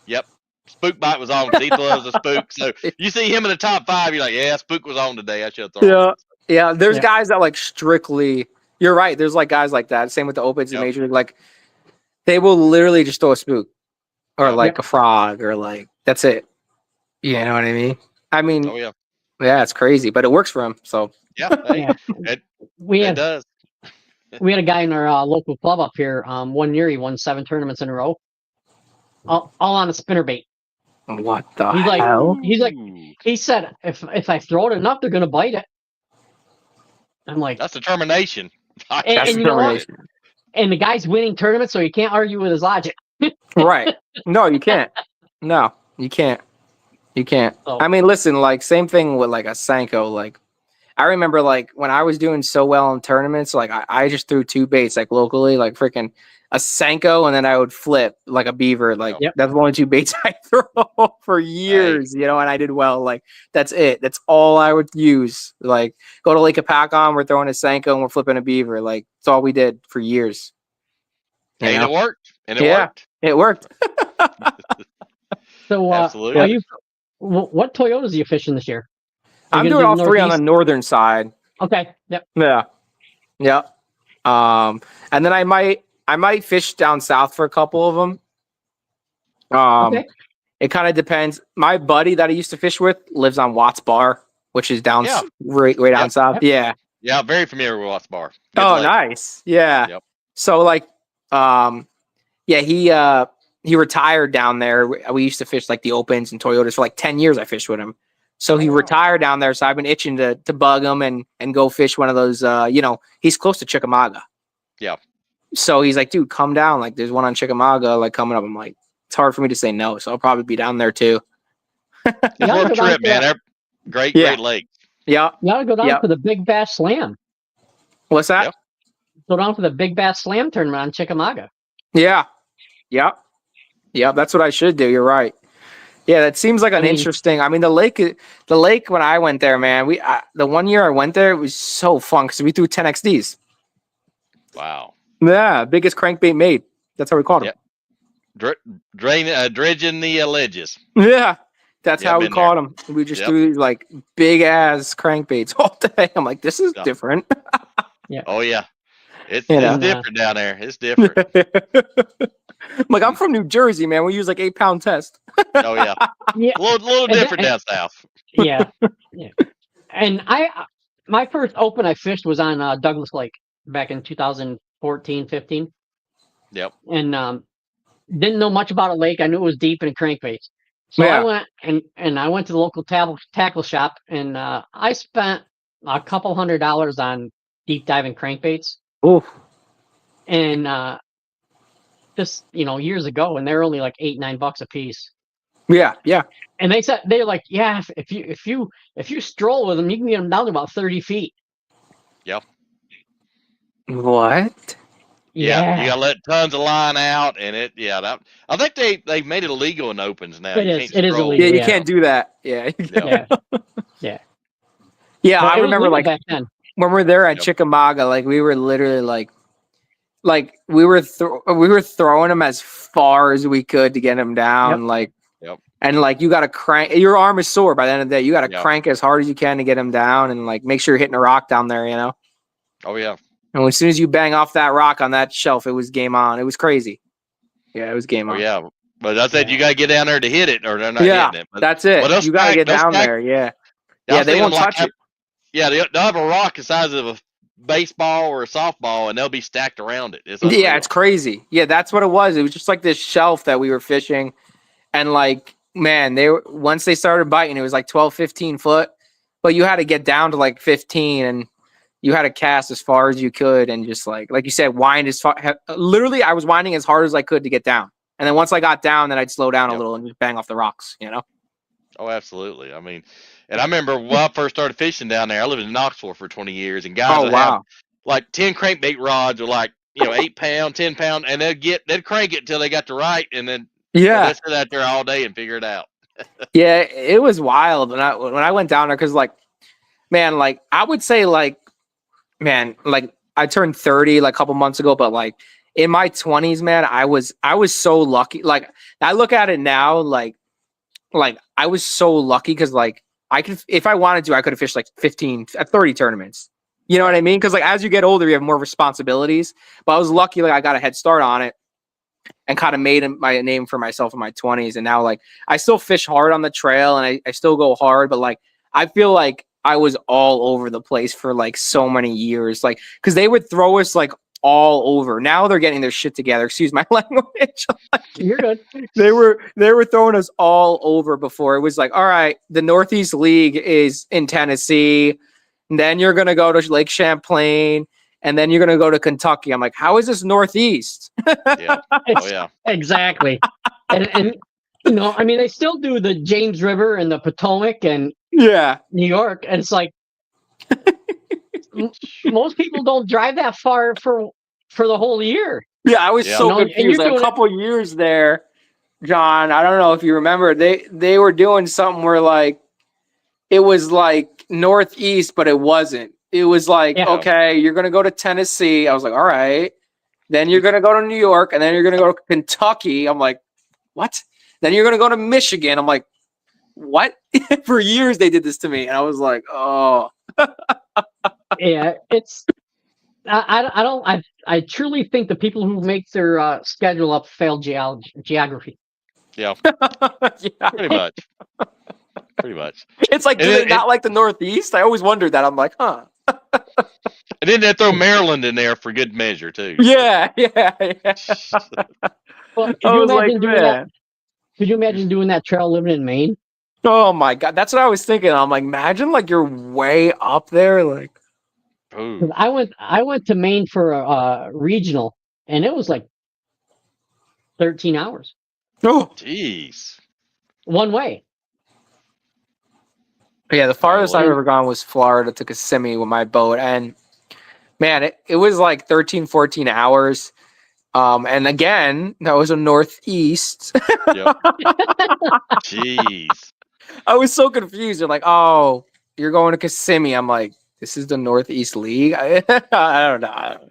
[SPEAKER 3] yep, spook bite was on because he loves a spook. So you see him in the top 5, you're like, yeah, spook was on today. I should have thrown.
[SPEAKER 4] Yeah. There's guys that like strictly. You're right. There's like guys like that. Same with the opens and major league. Like they will literally just throw a spook or like a frog or like that's it. You know what I mean? Yeah, it's crazy, but it works for him. So
[SPEAKER 3] it does.
[SPEAKER 2] We had a guy in our local club up here. 1 year he won 7 tournaments in a row, all on a spinnerbait.
[SPEAKER 4] What the hell?
[SPEAKER 2] He said, if I throw it enough, they're gonna bite it. I'm like,
[SPEAKER 3] that's determination.
[SPEAKER 2] And you know what? And the guy's winning tournaments, so you can't argue with his logic.
[SPEAKER 4] Right? No, you can't. No, you can't. You can't.
[SPEAKER 2] So,
[SPEAKER 4] I mean, listen, like same thing with like a Senko. Like I remember like when I was doing so well in tournaments, like I just threw 2 baits like locally, like freaking a Senko, and then I would flip like a beaver. Like that's the only 2 baits I threw for years, and I did well. Like that's it. That's all I would use. Like go to Lake Apacon, we're throwing a Senko and we're flipping a beaver. Like that's all we did for years.
[SPEAKER 3] And it worked.
[SPEAKER 4] It worked.
[SPEAKER 2] So
[SPEAKER 3] absolutely.
[SPEAKER 2] What Toyotas are you fishing this year?
[SPEAKER 4] I'm doing all 3 on the northern side.
[SPEAKER 2] Okay. Yep.
[SPEAKER 4] Yeah. Yep. And then I might fish down south for a couple of them. It kind of depends. My buddy that I used to fish with lives on Watts Bar. which is down
[SPEAKER 3] Yeah.
[SPEAKER 4] way down south.
[SPEAKER 2] Yep.
[SPEAKER 4] Yeah.
[SPEAKER 3] Yeah, I'm very familiar with Watts Bar. Good
[SPEAKER 4] Oh,
[SPEAKER 3] lake.
[SPEAKER 4] nice. Yeah.
[SPEAKER 3] Yep.
[SPEAKER 4] So like, yeah, he retired down there. We used to fish like the Opens and Toyotas for like 10 years. I fished with him. So he retired down there. So I've been itching to bug him and go fish one of those. He's close to Chickamauga.
[SPEAKER 3] Yeah.
[SPEAKER 4] So he's like, dude, come down. Like, there's one on Chickamauga, like coming up. I'm like, it's hard for me to say no. So I'll probably be down there too.
[SPEAKER 3] It's worth a trip, man. They're great lake.
[SPEAKER 4] Yeah.
[SPEAKER 5] You gotta go down for the Big Bass Slam.
[SPEAKER 4] What's that?
[SPEAKER 3] Yep.
[SPEAKER 5] Go down for the Big Bass Slam tournament on Chickamauga.
[SPEAKER 4] Yeah. Yep. Yep. That's what I should do. You're right. Yeah, that seems like an interesting. I mean, the lake when I went there, man. The 1 year I went there, it was so fun because we threw 10 XDs.
[SPEAKER 3] Wow.
[SPEAKER 4] Yeah, biggest crankbait made. That's how we called him.
[SPEAKER 3] Dredging the ledges.
[SPEAKER 4] Yeah, that's how we caught them. We just threw these like big ass crankbaits all day. I'm like, this is different.
[SPEAKER 5] Yeah.
[SPEAKER 3] Oh yeah, it's different down there. It's different.
[SPEAKER 4] I'm like, I'm from New Jersey, man. We use like 8-pound test.
[SPEAKER 3] Oh yeah,
[SPEAKER 5] Yeah.
[SPEAKER 3] A little different down south.
[SPEAKER 5] Yeah. Yeah. And my first open I fished was on Douglas Lake back in 2014, 15.
[SPEAKER 3] Yep.
[SPEAKER 5] And didn't know much about a lake. I knew it was deep and crankbaits. So I went and I went to the local tackle shop and I spent a couple $100 on deep diving crankbaits.
[SPEAKER 4] Oh.
[SPEAKER 5] And this, years ago, and they're only like $8-9 a piece.
[SPEAKER 4] Yeah, yeah.
[SPEAKER 5] And they're like, yeah, if you stroll with them, you can get them down to about 30 feet.
[SPEAKER 3] Yep.
[SPEAKER 4] What?
[SPEAKER 3] Yeah, you gotta let tons of line out, and I think they made it illegal in opens now.
[SPEAKER 5] It is illegal.
[SPEAKER 4] Yeah, you can't do that. Yeah.
[SPEAKER 5] Yeah.
[SPEAKER 4] Yeah, I remember like
[SPEAKER 5] back then.
[SPEAKER 4] when we were there at Chickamauga, like we were literally like we were throwing them as far as we could to get them down, and like you got to crank. Your arm is sore by the end of the day. You got to crank as hard as you can to get them down, and like make sure you're hitting a rock down there.
[SPEAKER 3] Oh yeah.
[SPEAKER 4] And as soon as you bang off that rock on that shelf, it was game on. It was crazy. Yeah, it was game on.
[SPEAKER 3] Oh yeah. But I said you got to get down there to hit it, or they're not hitting it. But
[SPEAKER 4] that's it. You got to get down there. Yeah. Yeah, they won't touch it.
[SPEAKER 3] Yeah, they'll have a rock the size of a baseball or a softball, and they'll be stacked around it.
[SPEAKER 4] It's crazy. Yeah, that's what it was. It was just like this shelf that we were fishing, and like, man, once they started biting, it was like 12, 15 foot, but you had to get down to like 15, and you had to cast as far as you could, and just like you said, wind as far. Literally, I was winding as hard as I could to get down, and then once I got down, then I'd slow down a little and just bang off the rocks.
[SPEAKER 3] Oh, absolutely. I mean, and I remember when I first started fishing down there, I lived in Knoxville for 20 years, and guys would have like 10 crankbait rods or like, 8 pound, 10 pound, and they'd crank it until they got the right, and then they'd sit out there all day and figure it out.
[SPEAKER 4] Yeah, it was wild when I went down there, because like, man, like I would say like, man, like I turned 30 like a couple months ago, but like in my 20s, man, I was so lucky. Like I look at it now, like I was so lucky because like I could, if I wanted to, I could have fished like 30 tournaments. You know what I mean? Because like as you get older, you have more responsibilities. But I was lucky, like I got a head start on it and kind of made my name for myself in my 20s. And now like I still fish hard on the trail, and I still go hard, but like I feel like I was all over the place for like so many years, like because they would throw us like all over. Now they're getting their shit together. Excuse my language.
[SPEAKER 5] You're good.
[SPEAKER 4] They were throwing us all over before. It was like, all right, the Northeast League is in Tennessee, and then you're gonna go to Lake Champlain, and then you're gonna go to Kentucky. I'm like, how is this Northeast?
[SPEAKER 3] Yeah. Oh yeah.
[SPEAKER 5] Exactly. And I mean, they still do the James River and the Potomac and New York, and it's like most people don't drive that far for the whole year.
[SPEAKER 4] Yeah, I was so confused. Like a couple years there, John. I don't know if you remember. They were doing something where like it was like Northeast, but it wasn't. It was like, okay, you're gonna go to Tennessee. I was like, all right. Then you're gonna go to New York, and then you're gonna go to Kentucky. I'm like, what? Then you're gonna go to Michigan. I'm like, what? For years they did this to me, and I was like, oh.
[SPEAKER 5] Yeah, it's. I truly think the people who make their schedule up fail geography.
[SPEAKER 3] Yeah. Pretty much. pretty much.
[SPEAKER 4] It's like, do they not like the Northeast? I always wondered that. I'm like, huh.
[SPEAKER 3] And then they throw Maryland in there for good measure too.
[SPEAKER 4] Yeah.
[SPEAKER 5] Well,
[SPEAKER 4] I was like, man.
[SPEAKER 5] Could you imagine doing that trail living in Maine?
[SPEAKER 4] Oh my God, that's what I was thinking. I'm like, imagine like you're way up there, like.
[SPEAKER 3] Ooh.
[SPEAKER 5] I went to Maine for a regional, and it was like 13 hours.
[SPEAKER 4] Oh,
[SPEAKER 3] Jeez.
[SPEAKER 5] One way.
[SPEAKER 4] Yeah, the farthest I've ever gone was Florida to Kissimmee with my boat, and man, it was like 13, 14 hours. And again, that was a northeast.
[SPEAKER 3] Yep. Jeez.
[SPEAKER 4] I was so confused. They're like, "Oh, you're going to Kissimmee." I'm like, "This is the Northeast League." I don't know.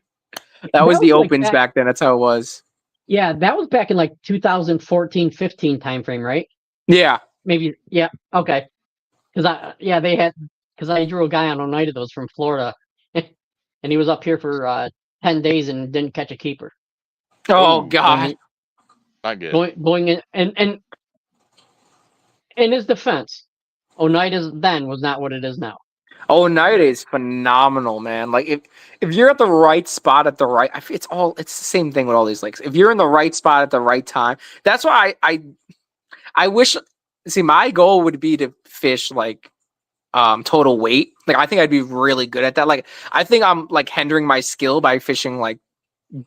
[SPEAKER 4] That was the opens back then. That's how it was.
[SPEAKER 5] Yeah, that was back in like 2014, 15 timeframe, right?
[SPEAKER 4] Yeah.
[SPEAKER 5] Maybe. Yeah. Okay. Because I drew a guy on Oneida that was from Florida, and he was up here for 10 days and didn't catch a keeper.
[SPEAKER 4] Oh God.
[SPEAKER 3] Not good.
[SPEAKER 5] Going in and in his defense, Oneida then was not what it is now.
[SPEAKER 4] Oneida is phenomenal, man. Like if you're at the right spot at the right, it's the same thing with all these lakes. If you're in the right spot at the right time, that's why I wish. See, my goal would be to fish like total weight. Like I think I'd be really good at that. Like I think I'm like hindering my skill by fishing like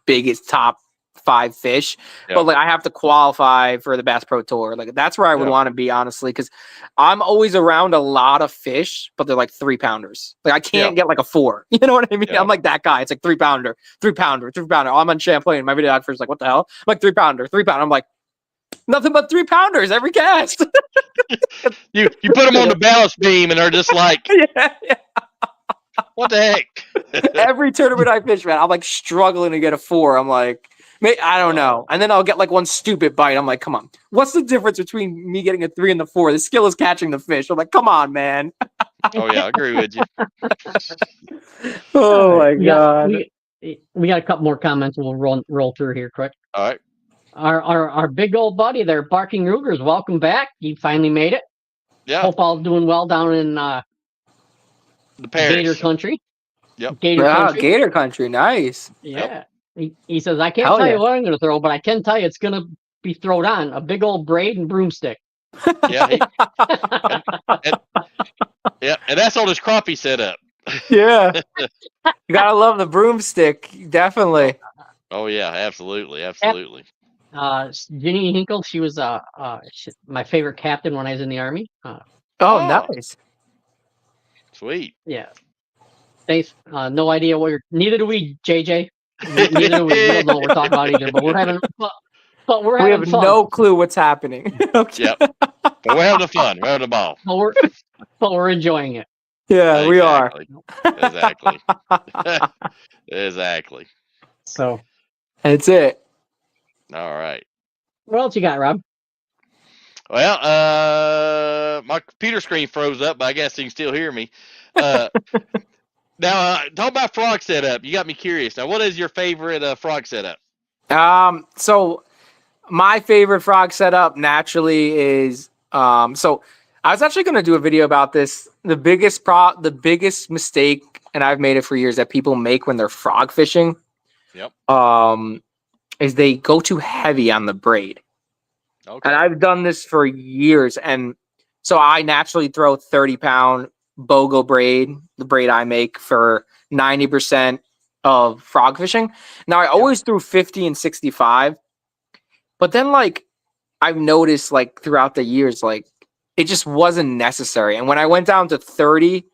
[SPEAKER 4] biggest top 5 fish, but like I have to qualify for the Bass Pro Tour. Like that's where I would want to be, honestly, because I'm always around a lot of fish, but they're like 3-pounders. Like I can't get like a 4. You know what I mean? I'm like that guy. It's like 3-pounder, 3-pounder, 3-pounder. I'm on Champlain. My video is like, what the hell? I'm like 3-pounder, 3-pounder. I'm like nothing but 3-pounders every cast.
[SPEAKER 3] you put them on the ballast beam and they're just like, what the heck?
[SPEAKER 4] Every tournament I fish, man, I'm like struggling to get a 4. I'm like, I don't know. And then I'll get like one stupid bite. I'm like, come on. What's the difference between me getting a 3 and the 4? The skill is catching the fish. I'm like, come on, man.
[SPEAKER 3] Oh, yeah, I agree with you.
[SPEAKER 4] Oh, my God.
[SPEAKER 5] We got a couple more comments. We'll roll through here quick.
[SPEAKER 3] All right.
[SPEAKER 5] Our big old buddy there, Barking Rugers, welcome back. You finally made it.
[SPEAKER 3] Yeah.
[SPEAKER 5] Hope all's doing well down in
[SPEAKER 3] the Parish.
[SPEAKER 5] Gator Country.
[SPEAKER 3] Yep.
[SPEAKER 4] Gator Country. Nice.
[SPEAKER 5] Yeah.
[SPEAKER 3] Yep.
[SPEAKER 5] He says, I can't tell you what I'm going to throw, but I can tell you it's going to be thrown on a big old braid and broomstick.
[SPEAKER 3] Yeah. And that's on his crappie setup.
[SPEAKER 4] Yeah. You got to love the broomstick. Definitely.
[SPEAKER 3] Oh, yeah. Absolutely. Absolutely.
[SPEAKER 5] Ginny Hinkle, she was my favorite captain when I was in the Army.
[SPEAKER 4] Nice.
[SPEAKER 3] Sweet.
[SPEAKER 5] Yeah. Thanks. No idea what you're. Neither do we, JJ. Neither do we. We don't know what we're talking about either. But we're having. But we're having fun.
[SPEAKER 4] We have no clue what's happening.
[SPEAKER 3] Okay. Yep. But we're having fun. We're having a ball.
[SPEAKER 5] But we're enjoying it.
[SPEAKER 4] Yeah,
[SPEAKER 3] exactly.
[SPEAKER 4] We are.
[SPEAKER 3] Exactly. Exactly.
[SPEAKER 5] So.
[SPEAKER 4] That's it.
[SPEAKER 3] All right.
[SPEAKER 5] What else you got, Rob?
[SPEAKER 3] Well, my computer screen froze up, but I guess you can still hear me. Now, talk about frog setup. You got me curious. Now, what is your favorite frog setup?
[SPEAKER 4] So my favorite frog setup naturally is so I was actually going to do a video about this. The biggest mistake, and I've made it for years, that people make when they're frog fishing.
[SPEAKER 3] Yep.
[SPEAKER 4] Is they go too heavy on the braid. Okay. And I've done this for years, and so I naturally throw 30-pound BOGO braid, the braid I make, for 90% of frog fishing. Now I always threw 50 and 65, but then like I've noticed like throughout the years, like it just wasn't necessary. And when I went down to 30,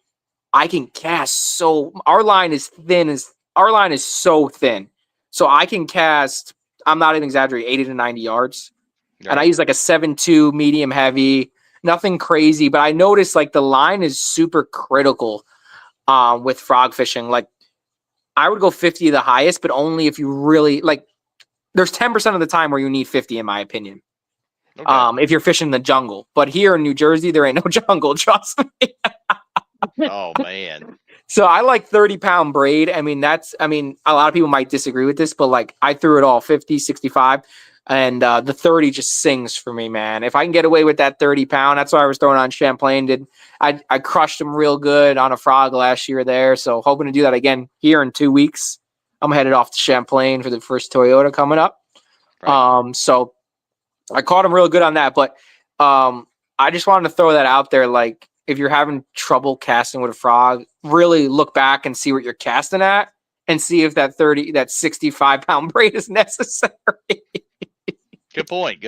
[SPEAKER 4] I can cast our line is so thin. So I can cast, I'm not even exaggerating, 80 to 90 yards. Right. And I use like a 7.2 medium heavy, nothing crazy, but I noticed like the line is super critical with frog fishing. Like I would go 50 the highest, but only if you really like, there's 10% of the time where you need 50 in my opinion. Okay. If you're fishing the jungle, but here in New Jersey, there ain't no jungle, trust me.
[SPEAKER 3] Oh man.
[SPEAKER 4] So I like 30-pound braid. I mean, a lot of people might disagree with this, but like I threw it all 50, 65. And the 30 just sings for me, man. If I can get away with that 30-pound, that's why I was throwing on Champlain. I crushed him real good on a frog last year there. So hoping to do that again here in 2 weeks. I'm headed off to Champlain for the first Toyota coming up. Right. So I caught him real good on that. But I just wanted to throw that out there. Like, if you're having trouble casting with a frog, really look back and see what you're casting at and see if that 65-pound braid is necessary.
[SPEAKER 3] Good point.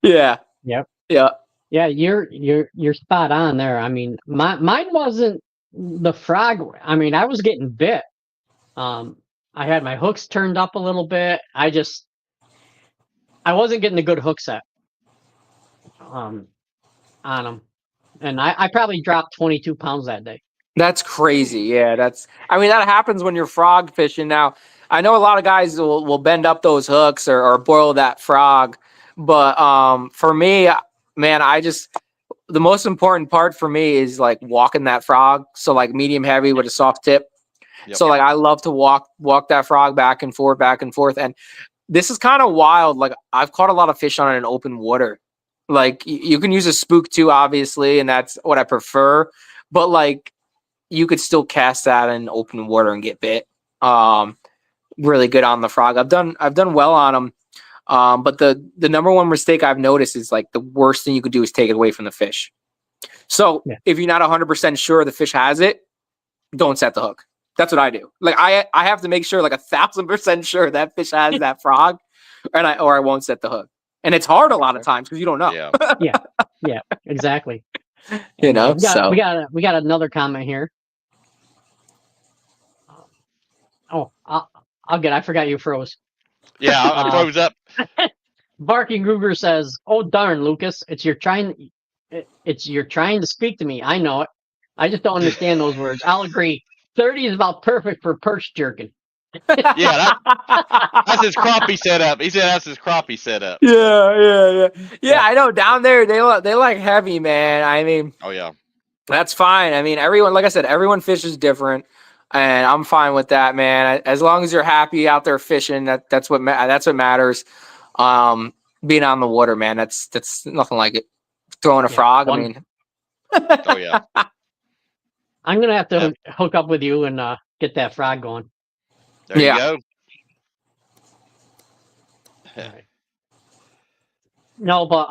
[SPEAKER 4] Yeah.
[SPEAKER 5] Yep.
[SPEAKER 4] Yeah.
[SPEAKER 5] Yeah, you're spot on there. I mean, mine wasn't the frog. I mean, I was getting bit. I had my hooks turned up a little bit. I wasn't getting a good hook set on them. And I probably dropped 22 pounds that day.
[SPEAKER 4] That's crazy. Yeah, that happens when you're frog fishing. Now, I know a lot of guys will bend up those hooks or boil that frog. But for me, man, the most important part for me is like walking that frog. So like medium heavy with a soft tip. Yep. So like I love to walk that frog back and forth. And this is kind of wild. Like I've caught a lot of fish on an open water. Like you can use a spook too, obviously, and that's what I prefer. But like you could still cast that in open water and get bit. Really good on the frog. I've done well on them. But the number one mistake I've noticed is like the worst thing you could do is take it away from the fish. So if you're not 100% sure the fish has it, don't set the hook. That's what I do. Like I have to make sure like 1,000% sure that fish has that frog, or I won't set the hook. And it's hard a lot of times because you don't know.
[SPEAKER 5] Yeah, exactly.
[SPEAKER 4] You know,
[SPEAKER 5] we got another comment here. Oh, I forgot you froze.
[SPEAKER 3] Yeah, I froze up.
[SPEAKER 5] Barking Gruger says, "Oh darn, Lucas, you're trying to speak to me. I know it. I just don't understand those words. I'll agree. 30 is about perfect for perch jerking."
[SPEAKER 3] Yeah, that's his crappie setup. He said that's his crappie setup.
[SPEAKER 4] Yeah. I know down there they like heavy, man. I mean,
[SPEAKER 3] oh yeah,
[SPEAKER 4] that's fine. I mean, like I said, everyone fishes different, and I'm fine with that, man. As long as you're happy out there fishing, that's what matters. Being on the water, man, that's nothing like it. Throwing a frog, I mean.
[SPEAKER 3] Oh yeah.
[SPEAKER 5] I'm gonna have to hook up with you and get that frog going.
[SPEAKER 3] There you go.
[SPEAKER 5] Right. No, but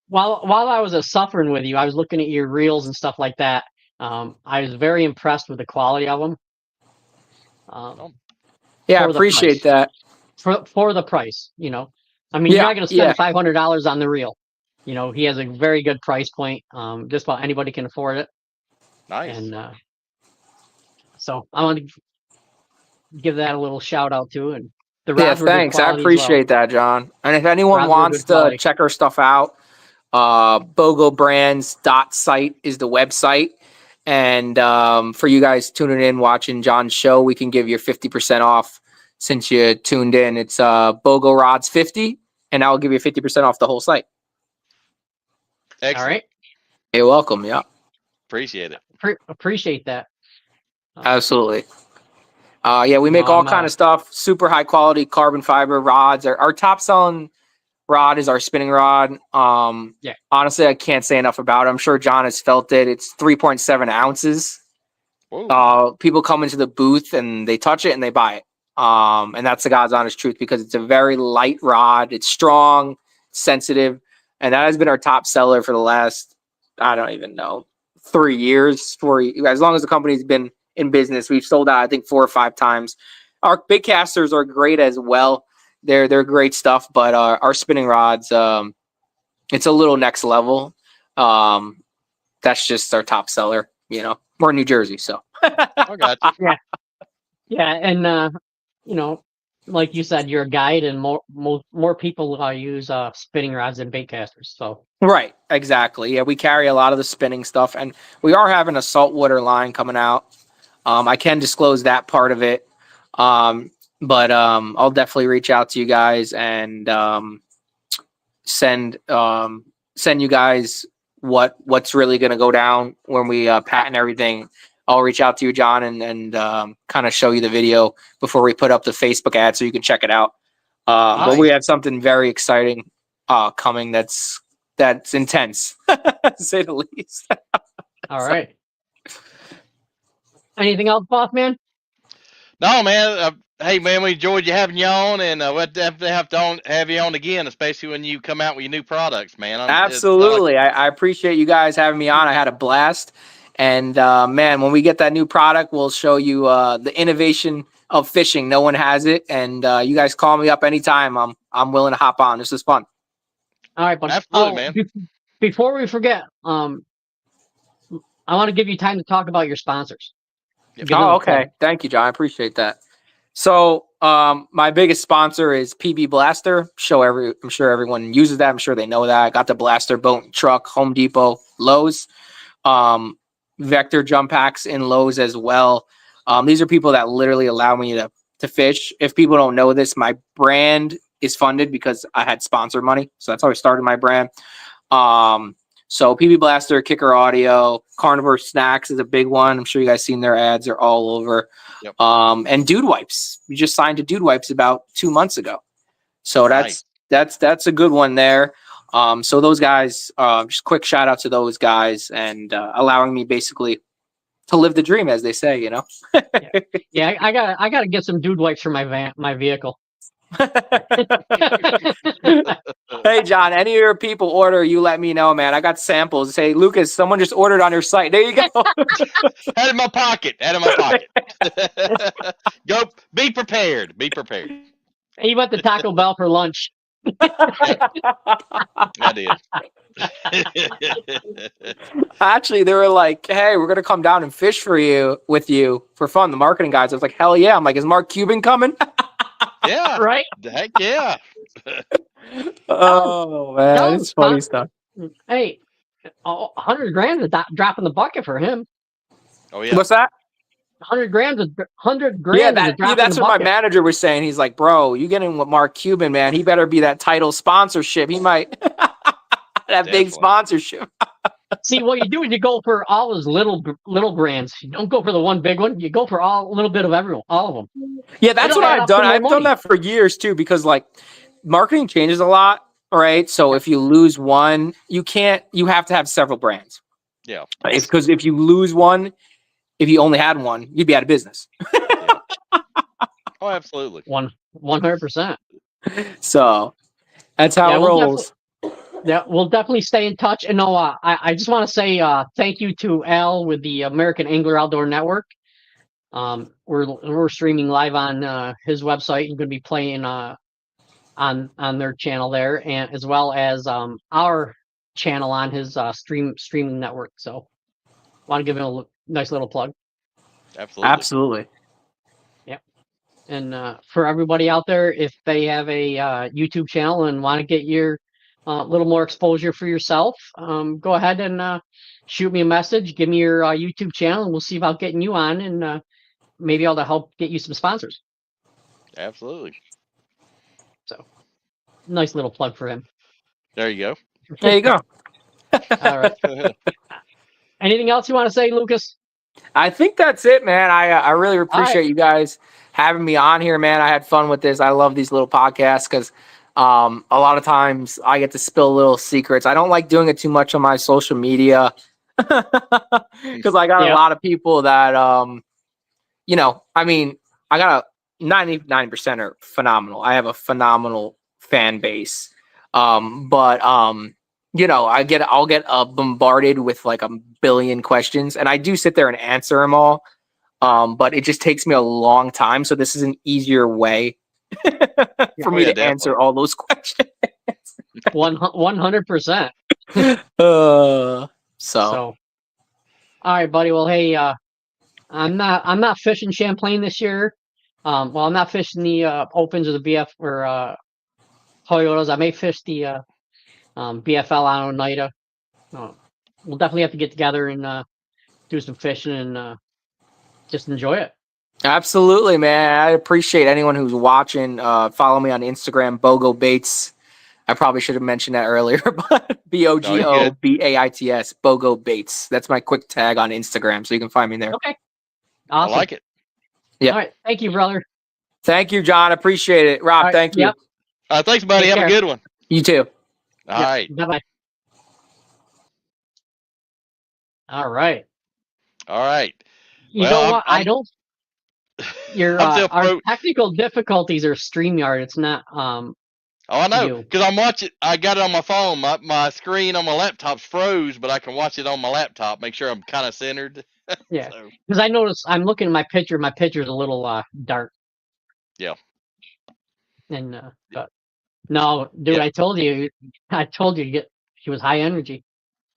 [SPEAKER 5] while I was suffering with you, I was looking at your reels and stuff like that. I was very impressed with the quality of them.
[SPEAKER 4] I appreciate that.
[SPEAKER 5] For the price, you know. I mean, you're not going to spend $500 on the reel. You know, he has a very good price point. Just about anybody can afford it.
[SPEAKER 3] Nice.
[SPEAKER 5] And so I want to give that a little shout out to. And the rods were
[SPEAKER 4] thanks. I appreciate that, John. And if anyone wants to check our stuff out, bogobrands.site is the website. And for you guys tuning in, watching John's show, we can give you 50% off since you tuned in. It's Bogo Rods 50, and I'll give you 50% off the whole site.
[SPEAKER 3] Excellent.
[SPEAKER 5] All right.
[SPEAKER 4] You're welcome. Yeah.
[SPEAKER 3] Appreciate it.
[SPEAKER 5] Appreciate that.
[SPEAKER 4] Absolutely. We make all kind of stuff, super high quality carbon fiber rods. Our top selling rod is our spinning rod. Honestly, I can't say enough about it. I'm sure John has felt it. It's 3.7 ounces. People come into the booth and they touch it and they buy it. And that's the God's honest truth because it's a very light rod. It's strong, sensitive. And that has been our top seller for the last, I don't even know, 3 years. As long as the company's been in business, we've sold out, I think, 4 or 5 times. Our big casters are great as well. They're great stuff, but our spinning rods, it's a little next level. That's just our top seller. You know, we're in New Jersey, so.
[SPEAKER 3] I got you.
[SPEAKER 5] Yeah, and like you said, you're a guide, and more people use spinning rods than bait casters. So.
[SPEAKER 4] Right, exactly. Yeah, we carry a lot of the spinning stuff, and we are having a saltwater line coming out. I can disclose that part of it. But I'll definitely reach out to you guys and send you guys what's really going to go down when we patent everything. I'll reach out to you, John, and kind of show you the video before we put up the Facebook ad so you can check it out. But we have something very exciting coming that's intense, to say the least.
[SPEAKER 5] All right. Anything else, boss man?
[SPEAKER 3] No, man. Hey, man, we enjoyed having you on, and we'll definitely have to have you on again, especially when you come out with your new products, man.
[SPEAKER 4] Absolutely. I appreciate you guys having me on. I had a blast. And, man, when we get that new product, we'll show you the innovation of fishing. No one has it. And you guys call me up anytime. I'm willing to hop on. This is fun.
[SPEAKER 5] All right, but
[SPEAKER 3] Absolutely, man.
[SPEAKER 5] Before we forget, I want to give you time to talk about your sponsors.
[SPEAKER 4] Oh, okay. Thank you, John. I appreciate that. So, my biggest sponsor is PB Blaster. I'm sure everyone uses that. I'm sure they know that. I got the Blaster boat and truck, Home Depot, Lowe's, Vector jump packs in Lowe's as well. These are people that literally allow me to fish. If people don't know this, my brand is funded because I had sponsor money. So that's how I started my brand. So PB Blaster, Kicker Audio, Carnivore Snacks is a big one. I'm sure you guys seen their ads. They're all over.
[SPEAKER 3] Yep.
[SPEAKER 4] And Dude Wipes. We just signed to Dude Wipes about 2 months ago. So that's a good one there. So those guys, just quick shout out to those guys and allowing me basically to live the dream, as they say, you know.
[SPEAKER 5] Yeah, I gotta get some Dude Wipes for my vehicle.
[SPEAKER 4] Hey John, any of your people order, you let me know, man. I got samples. Say, Lucas, someone just ordered on your site. There you go.
[SPEAKER 3] Out of my pocket. Go. Be prepared.
[SPEAKER 5] And you went to Taco Bell for lunch.
[SPEAKER 3] I did.
[SPEAKER 4] Actually, they were like, "Hey, we're gonna come down and fish with you for fun." The marketing guys, I was like, "Hell yeah!" I'm like, "Is Mark Cuban coming?"
[SPEAKER 3] Yeah.
[SPEAKER 5] Right.
[SPEAKER 3] Heck yeah.
[SPEAKER 4] Oh man, it's funny stuff.
[SPEAKER 5] Hey, $100,000 is drop in the bucket for him.
[SPEAKER 3] Oh yeah.
[SPEAKER 4] What's that?
[SPEAKER 5] $100,000 is $100,000.
[SPEAKER 4] Yeah,
[SPEAKER 5] that's
[SPEAKER 4] what my manager was saying. He's like, "Bro, you getting with Mark Cuban, man? He better be that title sponsorship. He might that big sponsorship."
[SPEAKER 5] See, what you do is you go for all those little brands. You don't go for the one big one. You go for a little bit of all of them.
[SPEAKER 4] Yeah, that's what I've done. I've done that for years too, because like marketing changes a lot, right? So if you lose one, you have to have several brands.
[SPEAKER 3] Yeah.
[SPEAKER 4] Because if you lose one, if you only had one, you'd be out of business.
[SPEAKER 3] Yeah. Oh, absolutely.
[SPEAKER 5] 100%.
[SPEAKER 4] So that's how it rolls.
[SPEAKER 5] Yeah, we'll definitely stay in touch. And I just want to say thank you to Al with the American Angler Outdoor Network. We're streaming live on his website. You're going to be playing on their channel there, and as well as our channel on his streaming network. So, want to give him a nice little plug.
[SPEAKER 3] Absolutely.
[SPEAKER 5] Yep. And for everybody out there, if they have a YouTube channel and want to get your little more exposure for yourself, go ahead and shoot me a message. Give me your YouTube channel, and we'll see about getting you on, and maybe able to help get you some sponsors.
[SPEAKER 3] Absolutely.
[SPEAKER 5] So, nice little plug for him.
[SPEAKER 3] There you go.
[SPEAKER 4] There you go.
[SPEAKER 5] All right. Anything else you want to say, Lucas?
[SPEAKER 4] I think that's it, man. I really appreciate you guys having me on here, man. I had fun with this. I love these little podcasts because a lot of times I get to spill little secrets. I don't like doing it too much on my social media because I got a lot of people that, I mean, I got 99% are phenomenal. I have a phenomenal fan base. But I'll get bombarded with like a billion questions, and I do sit there and answer them all. But it just takes me a long time. So this is an easier way for me to answer all those questions.
[SPEAKER 5] 100%.
[SPEAKER 4] So,
[SPEAKER 5] all right, buddy. Well, hey, I'm not fishing Champlain this year. I'm not fishing the Opens or the BF or Toyotas. I may fish the BFL on Oneida. We'll definitely have to get together and do some fishing and just enjoy it.
[SPEAKER 4] Absolutely, man. I appreciate anyone who's watching. Follow me on Instagram, Bogo Baits. I probably should have mentioned that earlier, but BOGOBAITS, Bogo Baits. That's my quick tag on Instagram, so you can find me there.
[SPEAKER 5] Okay. Awesome.
[SPEAKER 3] I like it.
[SPEAKER 4] Yeah.
[SPEAKER 5] All right. Thank you, brother.
[SPEAKER 4] Thank you, John. Appreciate it. Rob, thank you.
[SPEAKER 5] Yep.
[SPEAKER 3] Thanks, buddy.
[SPEAKER 2] Take
[SPEAKER 3] Have
[SPEAKER 2] care.
[SPEAKER 3] a good one.
[SPEAKER 4] You too.
[SPEAKER 3] All right.
[SPEAKER 5] Bye-bye. All right.
[SPEAKER 3] All right.
[SPEAKER 5] You
[SPEAKER 3] Well,
[SPEAKER 5] know what? I don't. Your
[SPEAKER 3] I'm still
[SPEAKER 5] our technical difficulties are StreamYard. It's not
[SPEAKER 3] Oh, I know,
[SPEAKER 5] you.
[SPEAKER 3] because I'm watching. I got it on my phone. My screen on my laptop's froze, but I can watch it on my laptop. Make sure I'm kind of centered.
[SPEAKER 5] Yeah,
[SPEAKER 3] So,
[SPEAKER 5] because I noticed I'm looking at my picture. My picture's a little dark.
[SPEAKER 3] yeah.
[SPEAKER 5] And but no, dude,
[SPEAKER 3] Yeah.
[SPEAKER 5] I told you he was high energy.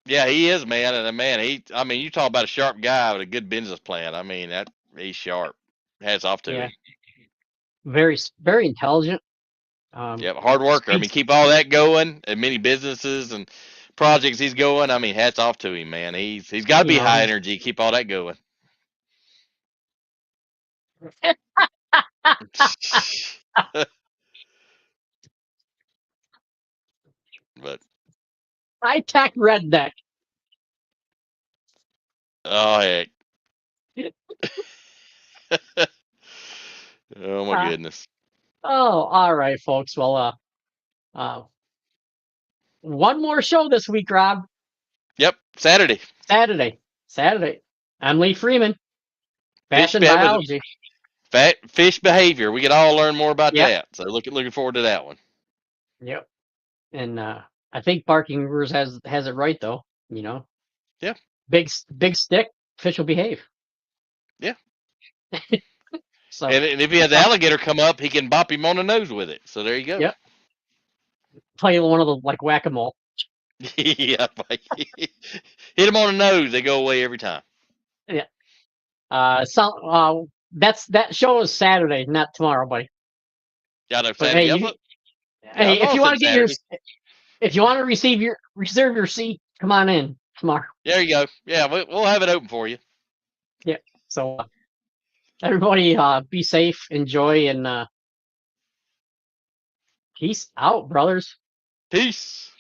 [SPEAKER 3] Yeah, he is, man, and man, I mean, you talk about a sharp guy with a good business plan. I mean, he's sharp. Hats off to him.
[SPEAKER 5] Very intelligent.
[SPEAKER 3] Yep, hard worker. I mean, keep all that going, and many businesses and projects he's going. I mean, hats off to him, man. He's got to be high energy. Keep all that going. But
[SPEAKER 5] high tech redneck.
[SPEAKER 3] oh heck. Oh my goodness.
[SPEAKER 5] Oh, all right, folks. Well, one more show this week, Rob.
[SPEAKER 3] Yep, Saturday.
[SPEAKER 5] I'm Lee Freeman. Fashion biology.
[SPEAKER 3] Fish behavior. We can all learn more about that. So looking forward to that one.
[SPEAKER 5] Yep. And I think Barking Rivers has it right though. You know.
[SPEAKER 3] Yeah.
[SPEAKER 5] Big stick, fish will behave.
[SPEAKER 3] Yeah.
[SPEAKER 5] So,
[SPEAKER 3] and if he has alligator come up, he can bop him on the nose with it. So there you go.
[SPEAKER 5] Yep. Play one of the like whack-a-mole.
[SPEAKER 3] Yeah. Hit him on the nose, they go away every time.
[SPEAKER 5] Yeah. That show is Saturday, not tomorrow, buddy.
[SPEAKER 3] Yeah, no, Saturday.
[SPEAKER 5] Hey, if you want to get if you want to reserve your seat, come on in tomorrow.
[SPEAKER 3] There you go. Yeah, we'll have it open for you.
[SPEAKER 5] Yeah. So everybody, be safe, enjoy, and peace out, brothers.
[SPEAKER 3] Peace.